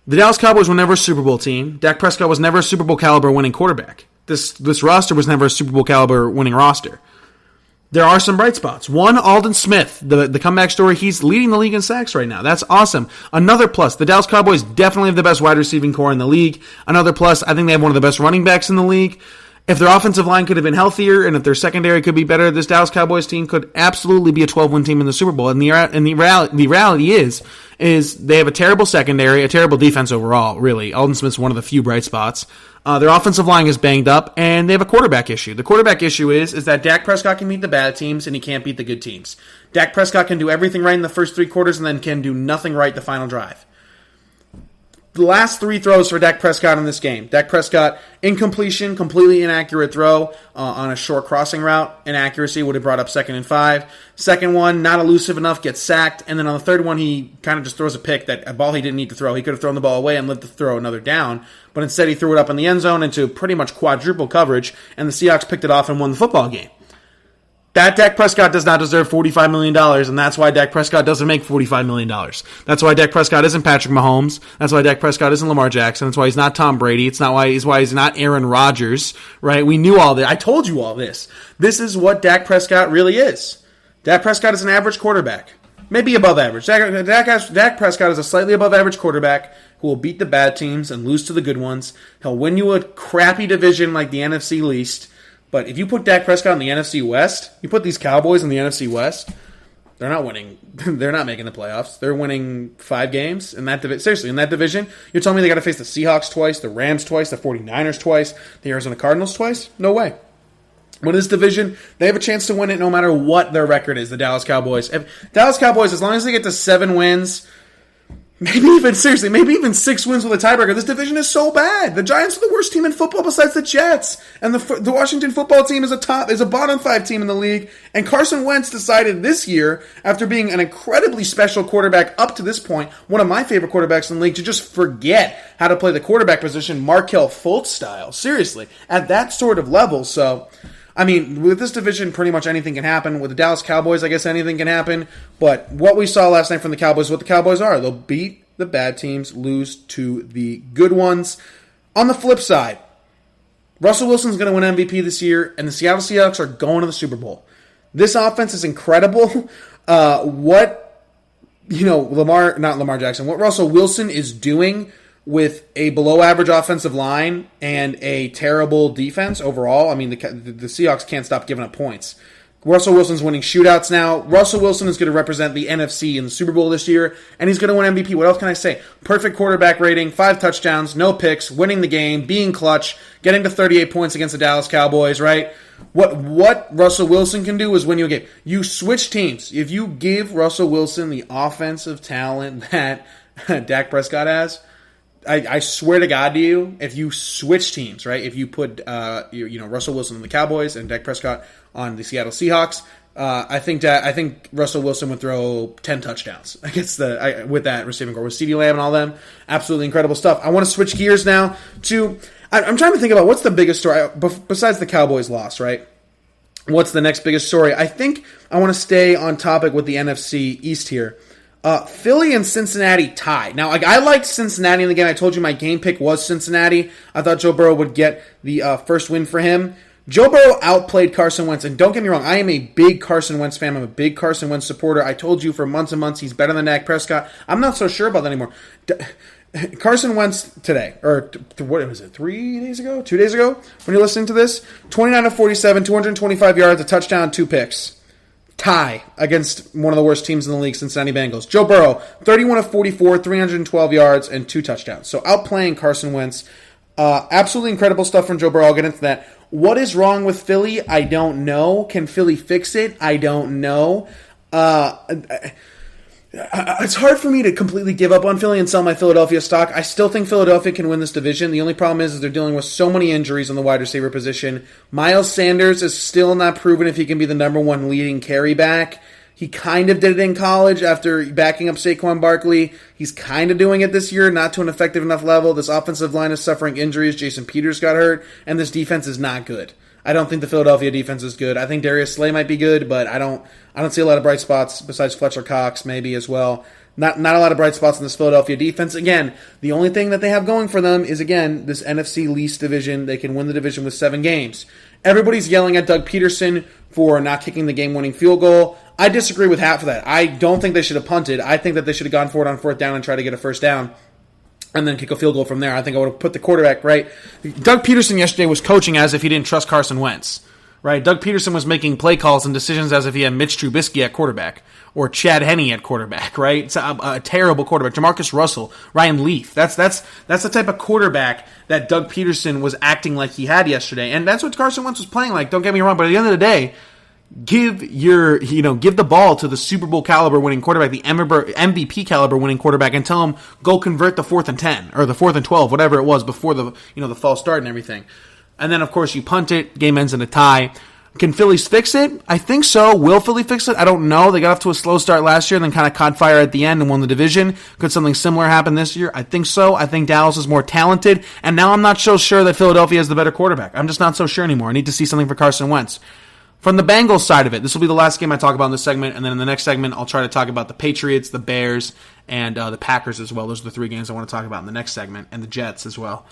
[SPEAKER 2] the Dallas Cowboys were never a Super Bowl team. Dak Prescott was never a Super Bowl caliber winning quarterback. This roster was never a Super Bowl caliber winning roster. There are some bright spots. One, Aldon Smith, the comeback story. He's leading the league in sacks right now. That's awesome. Another plus, the Dallas Cowboys definitely have the best wide receiving core in the league. Another plus, I think they have one of the best running backs in the league. If their offensive line could have been healthier and if their secondary could be better, this Dallas Cowboys team could absolutely be a 12-win team in the Super Bowl. And the reality is they have a terrible secondary, a terrible defense overall, really. Aldon Smith's one of the few bright spots. Their offensive line is banged up, and they have a quarterback issue. The quarterback issue is that Dak Prescott can beat the bad teams, and he can't beat the good teams. Dak Prescott can do everything right in the first 3 quarters and then can do nothing right the final drive. The last 3 throws for Dak Prescott in this game. Dak Prescott, incompletion, completely inaccurate throw on a short crossing route. Inaccuracy would have brought up 2nd and 5. Second one, not elusive enough, gets sacked. And then on the third one, he kind of just throws a pick, a ball he didn't need to throw. He could have thrown the ball away and lived to throw another down. But instead, he threw it up in the end zone into pretty much quadruple coverage, and the Seahawks picked it off and won the football game. That Dak Prescott does not deserve $45 million, and that's why Dak Prescott doesn't make $45 million. That's why Dak Prescott isn't Patrick Mahomes. That's why Dak Prescott isn't Lamar Jackson. That's why he's not Tom Brady. It's not why he's not Aaron Rodgers, right? We knew all this. I told you all this. This is what Dak Prescott really is. Dak Prescott is an average quarterback. maybe above average. Dak Prescott is a slightly above average quarterback who will beat the bad teams and lose to the good ones. He'll win you a crappy division like the NFC least. But if you put Dak Prescott in the NFC West, you put these Cowboys in the NFC West, they're not winning. They're not making the playoffs. They're winning 5 games in that division. Seriously, in that division, you're telling me they got to face the Seahawks twice, the Rams twice, the 49ers twice, the Arizona Cardinals twice? No way. Win this division, they have a chance to win it no matter what their record is, the Dallas Cowboys. Dallas Cowboys, as long as they get to 7 wins, maybe even 6 wins with a tiebreaker, this division is so bad. The Giants are the worst team in football besides the Jets. And the Washington football team is a bottom 5 team in the league. And Carson Wentz decided this year, after being an incredibly special quarterback up to this point, one of my favorite quarterbacks in the league, to just forget how to play the quarterback position, Markelle Fultz style. Seriously, at that sort of level. So, I mean, with this division, pretty much anything can happen. With the Dallas Cowboys, I guess anything can happen. But what we saw last night from the Cowboys, what the Cowboys are, they'll beat the bad teams, lose to the good ones. On the flip side, Russell Wilson's going to win MVP this year, and the Seattle Seahawks are going to the Super Bowl. This offense is incredible. What Russell Wilson is doing with a below-average offensive line and a terrible defense overall, I mean, the Seahawks can't stop giving up points. Russell Wilson's winning shootouts now. Russell Wilson is going to represent the NFC in the Super Bowl this year, and he's going to win MVP. What else can I say? Perfect quarterback rating, 5 touchdowns, no picks, winning the game, being clutch, getting to 38 points against the Dallas Cowboys, right? What Russell Wilson can do is win you a game. You switch teams. If you give Russell Wilson the offensive talent that Dak Prescott has, I swear to God to you, if you switch teams, right? If you put Russell Wilson on the Cowboys and Dak Prescott on the Seattle Seahawks, I think Russell Wilson would throw 10 touchdowns against with that receiving core with CeeDee Lamb and all them. Absolutely incredible stuff. I want to switch gears now to. I'm trying to think about what's the biggest story besides the Cowboys' loss, right? What's the next biggest story? I think I want to stay on topic with the NFC East here. Philly and Cincinnati tied. Now, I liked Cincinnati in the game. I told you my game pick was Cincinnati. I thought Joe Burrow would get the first win for him. Joe Burrow outplayed Carson Wentz, and don't get me wrong, I am a big Carson Wentz fan. I'm a big Carson Wentz supporter. I told you for months and months he's better than Dak Prescott. I'm not so sure about that anymore. Carson Wentz today, or what was it, 3 days ago? 2 days ago? When you're listening to this, 29 of 47, 225 yards, a touchdown, 2 picks. Tie against one of the worst teams in the league, Cincinnati Bengals. Joe Burrow, 31 of 44, 312 yards, and 2 touchdowns. So outplaying Carson Wentz. Absolutely incredible stuff from Joe Burrow. I'll get into that. What is wrong with Philly? I don't know. Can Philly fix it? I don't know. It's hard for me to completely give up on Philly and sell my Philadelphia stock. I still think Philadelphia can win this division. The only problem is they're dealing with so many injuries on the wide receiver position. Miles Sanders is still not proven if he can be the number 1 leading carry back. He kind of did it in college after backing up Saquon Barkley. He's kind of doing it this year, not to an effective enough level. This offensive line is suffering injuries. Jason Peters got hurt, and this defense is not good. I don't think the Philadelphia defense is good. I think Darius Slay might be good, but I don't see a lot of bright spots besides Fletcher Cox maybe as well. Not a lot of bright spots in this Philadelphia defense. Again, the only thing that they have going for them is, again, this NFC least division. They can win the division with 7 games. Everybody's yelling at Doug Peterson for not kicking the game-winning field goal. I disagree with half of that. I don't think they should have punted. I think that they should have gone for it on 4th down and tried to get a first down and then kick a field goal from there. I think I would have put the quarterback right. Doug Peterson yesterday was coaching as if he didn't trust Carson Wentz. Right? Doug Peterson was making play calls and decisions as if he had Mitch Trubisky at quarterback or Chad Henne at quarterback, right? It's a terrible quarterback. Jamarcus Russell, Ryan Leaf. That's the type of quarterback that Doug Peterson was acting like he had yesterday. And that's what Carson Wentz was playing like. Don't get me wrong, but at the end of the day, give the ball to the Super Bowl caliber winning quarterback, the MVP caliber winning quarterback, and tell him go convert the 4th and 10 or the 4th and 12, whatever it was before the false start and everything. And then of course you punt it, game ends in a tie. Can Phillies fix it? I think so. Will Philly fix it? I don't know. They got off to a slow start last year and then kind of caught fire at the end and won the division. Could something similar happen this year? I think so. I think Dallas is more talented. And now I'm not so sure that Philadelphia is the better quarterback. I'm just not so sure anymore. I need to see something for Carson Wentz. From the Bengals side of it, this will be the last game I talk about in this segment, and then in the next segment, I'll try to talk about the Patriots, the Bears, and the Packers as well. Those are the 3 games I want to talk about in the next segment, and the Jets as well.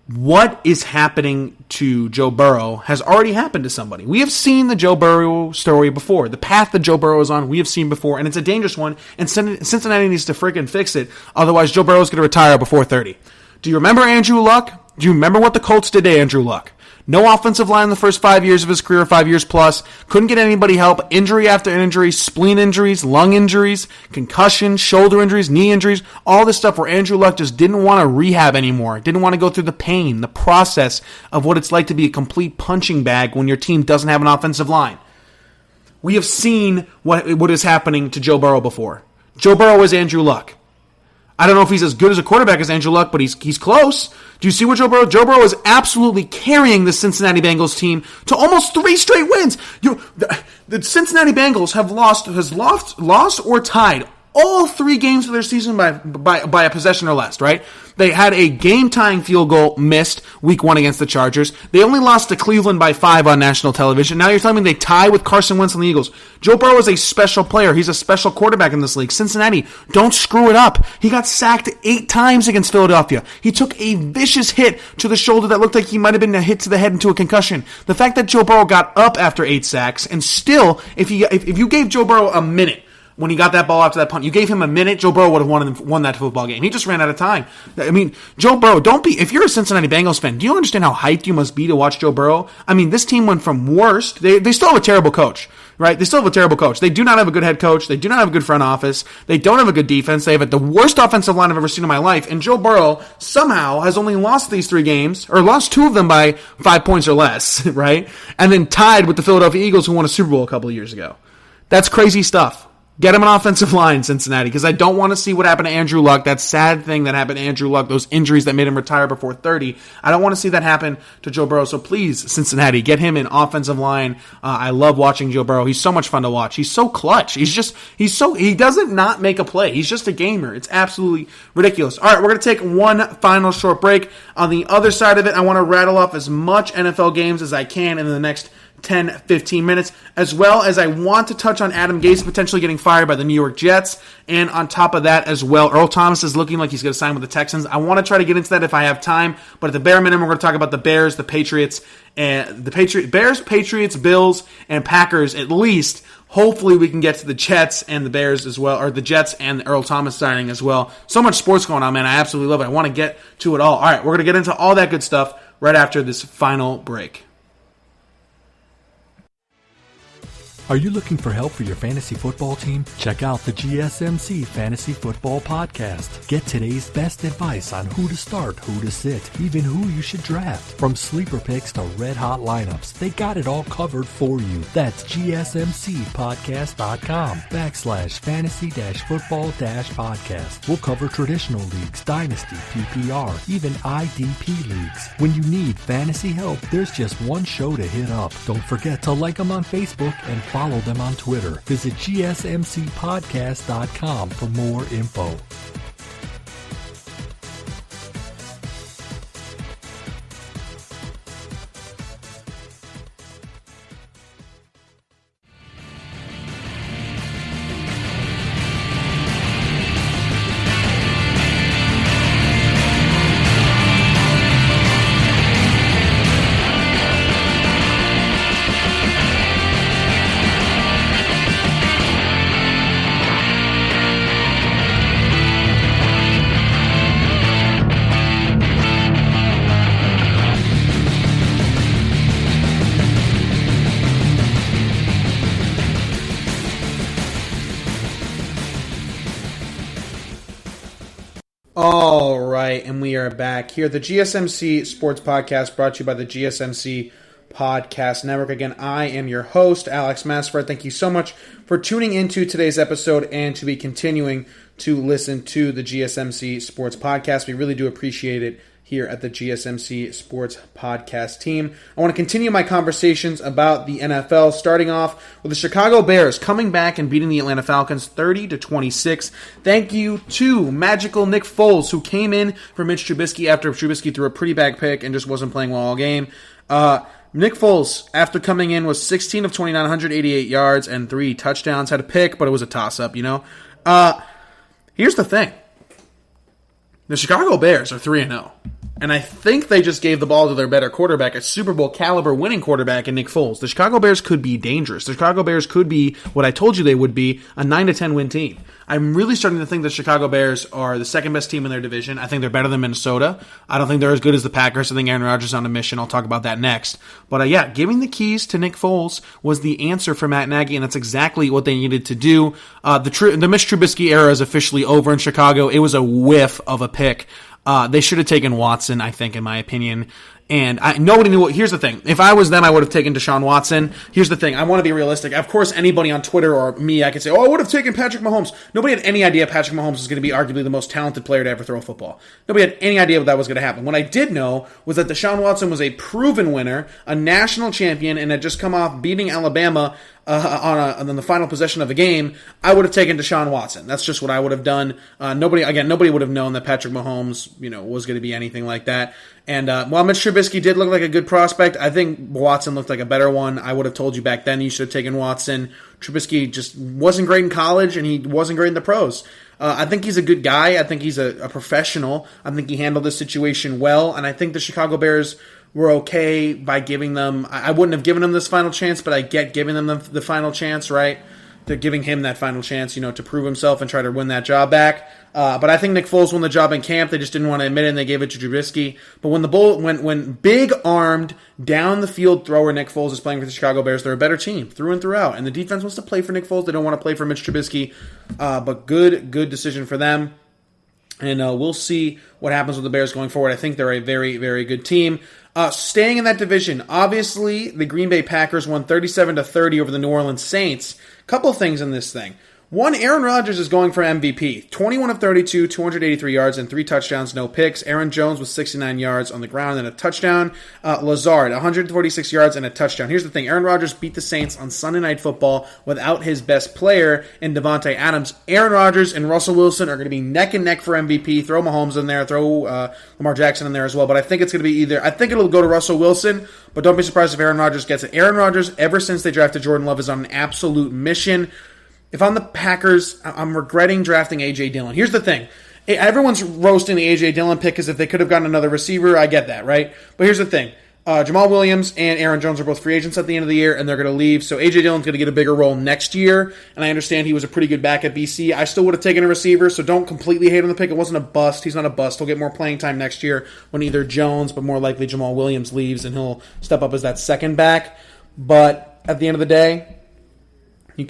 [SPEAKER 2] what is happening to Joe Burrow has already happened to somebody. We have seen the Joe Burrow story before. The path that Joe Burrow is on, we have seen before, and it's a dangerous one, and Cincinnati needs to freaking fix it. Otherwise, Joe Burrow is going to retire before 30. Do you remember Andrew Luck? Do you remember what the Colts did to Andrew Luck? No offensive line in the first 5 years of his career, 5 years plus. Couldn't get anybody help. Injury after injury, spleen injuries, lung injuries, concussion, shoulder injuries, knee injuries, all this stuff where Andrew Luck just didn't want to rehab anymore. Didn't want to go through the pain, the process of what it's like to be a complete punching bag when your team doesn't have an offensive line. We have seen what is happening to Joe Burrow before. Joe Burrow is Andrew Luck. I don't know if he's as good as a quarterback as Andrew Luck, but he's close. Do you see what Joe Burrow? Joe Burrow is absolutely carrying the Cincinnati Bengals team to almost 3 straight wins. The Cincinnati Bengals have lost or tied all 3 games of their season by a possession or less, right? They had a game-tying field goal missed week 1 against the Chargers. They only lost to Cleveland by 5 on national television. Now you're telling me they tie with Carson Wentz and the Eagles. Joe Burrow is a special player. He's a special quarterback in this league. Cincinnati, don't screw it up. He got sacked 8 times against Philadelphia. He took a vicious hit to the shoulder that looked like he might have been a hit to the head into a concussion. The fact that Joe Burrow got up after 8 sacks, and still, if you gave Joe Burrow a minute, when he got that ball after that punt, you gave him a minute, Joe Burrow would have won that football game. He just ran out of time. I mean, Joe Burrow, if you're a Cincinnati Bengals fan, do you understand how hyped you must be to watch Joe Burrow? I mean, this team went from worst. They still have a terrible coach, right? They still have a terrible coach. They do not have a good head coach. They do not have a good front office. They don't have a good defense. They have the worst offensive line I've ever seen in my life. And Joe Burrow somehow has only lost these 3 games, or lost 2 of them by 5 points or less, right? And then tied with the Philadelphia Eagles who won a Super Bowl a couple of years ago. That's crazy stuff. Get him an offensive line, Cincinnati, because I don't want to see what happened to Andrew Luck, that sad thing that happened to Andrew Luck, those injuries that made him retire before 30. I don't want to see that happen to Joe Burrow, so please, Cincinnati, get him an offensive line. I love watching Joe Burrow. He's so much fun to watch. He's so clutch. He doesn't not make a play. He's just a gamer. It's absolutely ridiculous. All right, we're going to take one final short break. On the other side of it, I want to rattle off as much NFL games as I can in the next 10, 15 minutes, as well as I want to touch on Adam Gase potentially getting fired by the New York Jets, and on top of that as well, Earl Thomas is looking like he's going to sign with the Texans. I want to try to get into that if I have time, but at the bare minimum, we're going to talk about the Bears, the Patriots, and Bears, Patriots, Bills, and Packers at least. Hopefully we can get to the Jets and the Bears as well, or the Jets and the Earl Thomas signing as well. So much sports going on, man. I absolutely love it. I want to get to it all. All right, we're going to get into all that good stuff right after this final break.
[SPEAKER 3] Are you looking for help for your fantasy football team? Check out the GSMC Fantasy Football Podcast. Get today's best advice on who to start, who to sit, even who you should draft. From sleeper picks to red-hot lineups, they got it all covered for you. That's GSMCpodcast.com/fantasy-football-podcast. We'll cover traditional leagues, dynasty, PPR, even IDP leagues. When you need fantasy help, there's just one show to hit up. Don't forget to like them on Facebook and follow them on Twitter. Visit GSMCpodcast.com for more info.
[SPEAKER 2] All right, and we are back here. The GSMC Sports Podcast brought to you by the GSMC Podcast Network. Again, I am your host, Alex Masford. Thank you so much for tuning into today's episode and to be continuing to listen to the GSMC Sports Podcast. We really do appreciate it here at the GSMC Sports Podcast team. I want to continue my conversations about the NFL, starting off with the Chicago Bears coming back and beating the Atlanta Falcons 30-26. Thank you to magical Nick Foles, who came in for Mitch Trubisky after Trubisky threw a pretty bad pick and just wasn't playing well all game. Nick Foles, after coming in, was 16 of 29, 188 yards and 3 touchdowns. Had a pick, but it was a toss-up, you know. Here's the thing. The Chicago Bears are 3-0. And I think they just gave the ball to their better quarterback, a Super Bowl caliber winning quarterback in Nick Foles. The Chicago Bears could be dangerous. The Chicago Bears could be what I told you they would be, a 9-10 win team. I'm really starting to think the Chicago Bears are the second best team in their division. I think they're better than Minnesota. I don't think they're as good as the Packers. I think Aaron Rodgers is on a mission. I'll talk about that next. But yeah, giving the keys to Nick Foles was the answer for Matt Nagy, and that's exactly what they needed to do. The Mitch Trubisky era is officially over in Chicago. It was a whiff of a pick. They should have taken Watson, I think, in my opinion. And nobody knew here's the thing. If I was them, I would have taken Deshaun Watson. Here's the thing. I want to be realistic. Of course, anybody on Twitter or me, I could say, I would have taken Patrick Mahomes. Nobody had any idea Patrick Mahomes was going to be arguably the most talented player to ever throw a football. Nobody had any idea that was going to happen. What I did know was that Deshaun Watson was a proven winner, a national champion, and had just come off beating Alabama on the final possession of a game. I would have taken Deshaun Watson. That's just what I would have done. Nobody would have known that Patrick Mahomes, was going to be anything like that. And while Mitch Trubisky did look like a good prospect, I think Watson looked like a better one. I would have told you back then you should have taken Watson. Trubisky just wasn't great in college, and he wasn't great in the pros. I think he's a good guy. I think he's a professional. I think he handled this situation well, and I think the Chicago Bears were okay by giving them. I wouldn't have given them this final chance, but I get giving them the final chance, right? They're giving him that final chance, to prove himself and try to win that job back. But I think Nick Foles won the job in camp. They just didn't want to admit it, and they gave it to Trubisky. But when big-armed, down-the-field thrower Nick Foles is playing for the Chicago Bears, they're a better team through and throughout. And the defense wants to play for Nick Foles. They don't want to play for Mitch Trubisky. But good decision for them. And we'll see what happens with the Bears going forward. I think they're a very, very good team. Staying in that division, obviously the Green Bay Packers won 37-30 over the New Orleans Saints. Couple things in this thing. One, Aaron Rodgers is going for MVP. 21 of 32, 283 yards, and 3 touchdowns, no picks. Aaron Jones was 69 yards on the ground and a touchdown. Lazard, 146 yards and a touchdown. Here's the thing. Aaron Rodgers beat the Saints on Sunday Night Football without his best player in Devontae Adams. Aaron Rodgers and Russell Wilson are going to be neck and neck for MVP. Throw Mahomes in there. Throw Lamar Jackson in there as well. But I think it's going to be I think it'll go to Russell Wilson, but don't be surprised if Aaron Rodgers gets it. Aaron Rodgers, ever since they drafted Jordan Love, is on an absolute mission. If I'm the Packers, I'm regretting drafting A.J. Dillon. Here's the thing. Everyone's roasting the A.J. Dillon pick as if they could have gotten another receiver. I get that, right? But here's the thing. Jamal Williams and Aaron Jones are both free agents at the end of the year, and they're going to leave. So A.J. Dillon's going to get a bigger role next year, and I understand he was a pretty good back at BC. I still would have taken a receiver, so don't completely hate on the pick. It wasn't a bust. He's not a bust. He'll get more playing time next year when either Jones, but more likely Jamal Williams leaves, and he'll step up as that second back. But at the end of the day,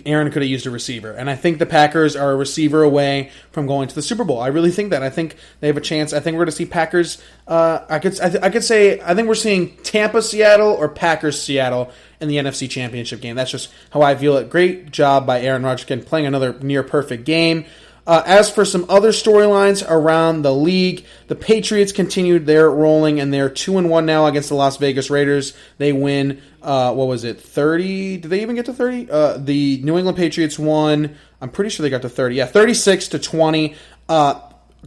[SPEAKER 2] Aaron could have used a receiver, and I think the Packers are a receiver away from going to the Super Bowl. I really think that. I think they have a chance. I think we're going to see Packers. I could say I think we're seeing Tampa, Seattle, or Packers, Seattle in the NFC Championship game. That's just how I feel it. Great job by Aaron Rodgers again, playing another near perfect game. As for some other storylines around the league, the Patriots continued their rolling, and they're 2-1 now against the Las Vegas Raiders. They win, 30? Did they even get to 30? The New England Patriots won. I'm pretty sure they got to 30. Yeah, 36-20.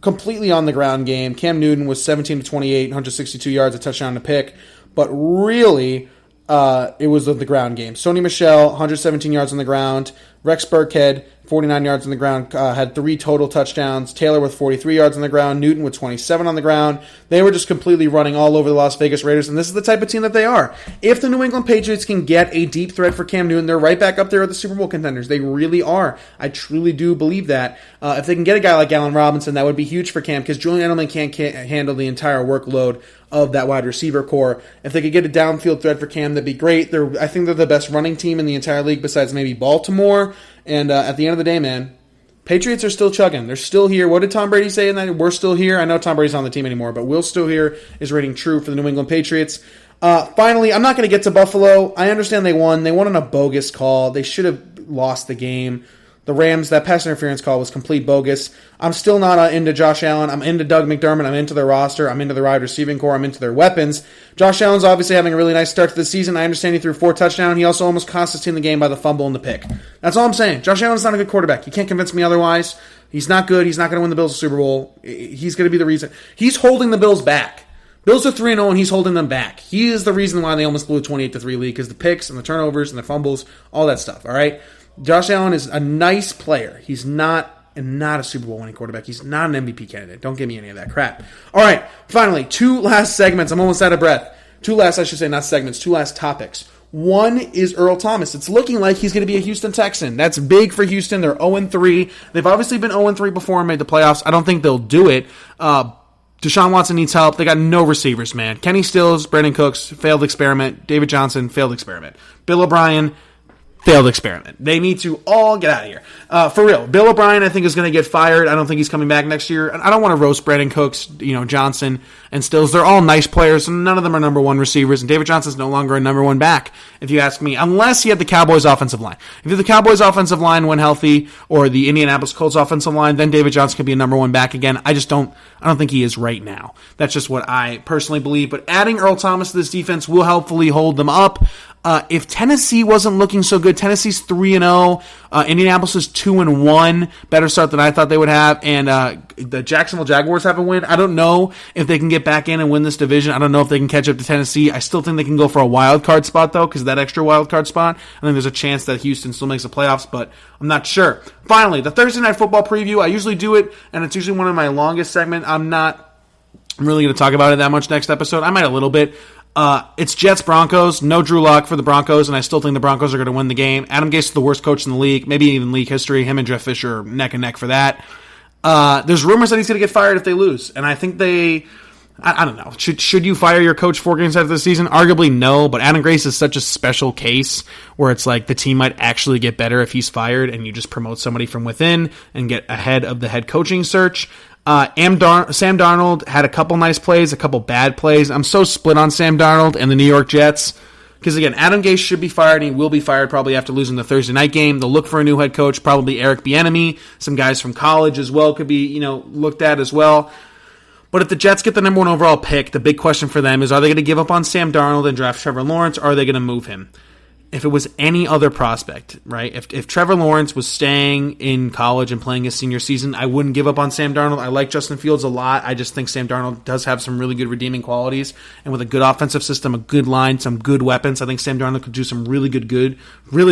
[SPEAKER 2] Completely on the ground game. Cam Newton was 17-28, 162 yards, a touchdown and a pick. But really, it was the ground game. Sony Michel, 117 yards on the ground. Rex Burkhead, 49 yards on the ground, had 3 total touchdowns. Taylor with 43 yards on the ground. Newton with 27 on the ground. They were just completely running all over the Las Vegas Raiders, and this is the type of team that they are. If the New England Patriots can get a deep threat for Cam Newton, they're right back up there with the Super Bowl contenders. They really are. I truly do believe that. If they can get a guy like Allen Robinson, that would be huge for Cam, because Julian Edelman can't handle the entire workload of that wide receiver core. If they could get a downfield threat for Cam, that'd be great. I think they're the best running team in the entire league besides maybe Baltimore. And at the end of the day, man, Patriots are still chugging. They're still here. What did Tom Brady say in that? We're still here. I know Tom Brady's not on the team anymore, but we're still here is rating true for the New England Patriots. Finally, I'm not going to get to Buffalo. I understand they won. They won on a bogus call. They should have lost the game. The Rams, that pass interference call was complete bogus. I'm still not into Josh Allen. I'm into Doug McDermott. I'm into their roster. I'm into the wide receiving core. I'm into their weapons. Josh Allen's obviously having a really nice start to the season. I understand he threw 4 touchdowns. He also almost cost his team the game by the fumble and the pick. That's all I'm saying. Josh Allen's not a good quarterback. You can't convince me otherwise. He's not good. He's not going to win the Bills a Super Bowl. He's going to be the reason. He's holding the Bills back. Bills are 3-0, and he's holding them back. He is the reason why they almost blew a 28-3 lead, because the picks and the turnovers and the fumbles, all that stuff, all right? Josh Allen is a nice player. He's not and not a Super Bowl winning quarterback. He's not an MVP candidate. Don't give me any of that crap. All right, finally, two last segments. I'm almost out of breath. Two last topics. One is Earl Thomas. It's looking like he's going to be a Houston Texan. That's big for Houston. They're 0-3. They've obviously been 0-3 before and made the playoffs. I don't think they'll do it. Deshaun Watson needs help. They got no receivers, man. Kenny Stills, Brandon Cooks, failed experiment. David Johnson, failed experiment. Bill O'Brien, failed experiment. They need to all get out of here. For real. Bill O'Brien, I think, is going to get fired. I don't think he's coming back next year. I don't want to roast Brandon Cooks, Johnson, and Stills. They're all nice players, and none of them are number one receivers, and David Johnson's no longer a number one back, if you ask me, unless he had the Cowboys offensive line. If the Cowboys offensive line went healthy, or the Indianapolis Colts offensive line, then David Johnson could be a number one back again. I don't think he is right now. That's just what I personally believe. But adding Earl Thomas to this defense will hopefully hold them up. If Tennessee wasn't looking so good, Tennessee's 3-0, Indianapolis is 2-1, better start than I thought they would have, and the Jacksonville Jaguars have a win. I don't know if they can get back in and win this division. I don't know if they can catch up to Tennessee. I still think they can go for a wild card spot, though, because that extra wild card spot, I think there's a chance that Houston still makes the playoffs, but I'm not sure. Finally, the Thursday Night Football preview. I usually do it, and it's usually one of my longest segments. I'm not really going to talk about it that much next episode. I might a little bit. It's Jets-Broncos. No Drew Lock for the Broncos, and I still think the Broncos are going to win the game. Adam Gase is the worst coach in the league, maybe even league history. Him and Jeff Fisher are neck and neck for that. There's rumors that he's going to get fired if they lose, and I think I don't know. Should you fire your coach 4 games after the season? Arguably no, but Adam Gase is such a special case where it's like the team might actually get better if he's fired and you just promote somebody from within and get ahead of the head coaching search. Sam Darnold had a couple nice plays, a couple bad plays. I'm so split on Sam Darnold and the New York Jets because, again, Adam Gase should be fired, and he will be fired probably after losing the Thursday night game. They'll look for a new head coach, probably Eric Bieniemy. Some guys from college as well could be, looked at as well. But if the Jets get the number 1 overall pick, the big question for them is, are they going to give up on Sam Darnold and draft Trevor Lawrence, or are they going to move him? If it was any other prospect, right? If Trevor Lawrence was staying in college and playing his senior season, I wouldn't give up on Sam Darnold. I like Justin Fields a lot. I just think Sam Darnold does have some really good redeeming qualities. And with a good offensive system, a good line, some good weapons, I think Sam Darnold could do some really good games. Win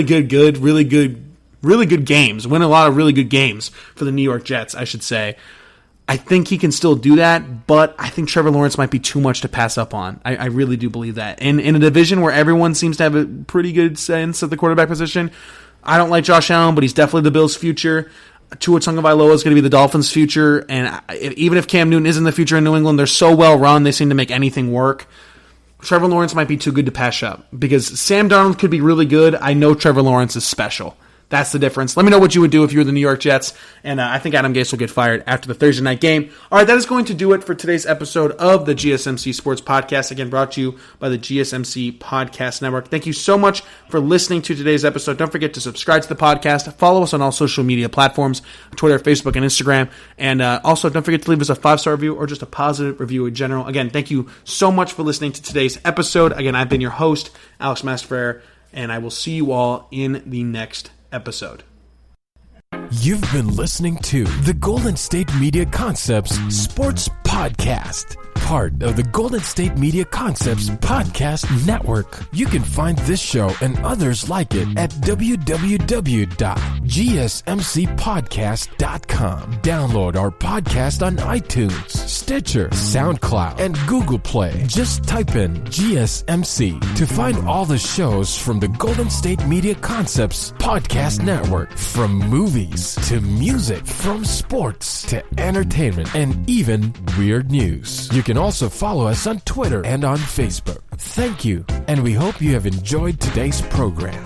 [SPEAKER 2] a lot of really good games for the New York Jets, I should say. I think he can still do that, but I think Trevor Lawrence might be too much to pass up on. I really do believe that. And in a division where everyone seems to have a pretty good sense at the quarterback position, I don't like Josh Allen, but he's definitely the Bills' future. Tua Tagovailoa is going to be the Dolphins' future, and even if Cam Newton is in the future in New England, they're so well run, they seem to make anything work. Trevor Lawrence might be too good to pass up, because Sam Darnold could be really good. I know Trevor Lawrence is special. That's the difference. Let me know what you would do if you were the New York Jets, and I think Adam Gase will get fired after the Thursday night game. All right, that is going to do it for today's episode of the GSMC Sports Podcast, again brought to you by the GSMC Podcast Network. Thank you so much for listening to today's episode. Don't forget to subscribe to the podcast. Follow us on all social media platforms, Twitter, Facebook, and Instagram. And also, don't forget to leave us a 5-star review or just a positive review in general. Again, thank you so much for listening to today's episode. Again, I've been your host, Alex Mastrofer, and I will see you all in the next episode.
[SPEAKER 1] You've been listening to the Golden State Media Concepts Sports Podcast, part of the Golden State Media Concepts Podcast Network. You can find this show and others like it at www.gsmcpodcast.com. Download our podcast on iTunes, Stitcher, SoundCloud, and Google Play. Just type in GSMC to find all the shows from the Golden State Media Concepts Podcast Network, from movies to music, from sports to entertainment, and even weird news. You can also follow us on Twitter and on Facebook. Thank you, and we hope you have enjoyed today's program.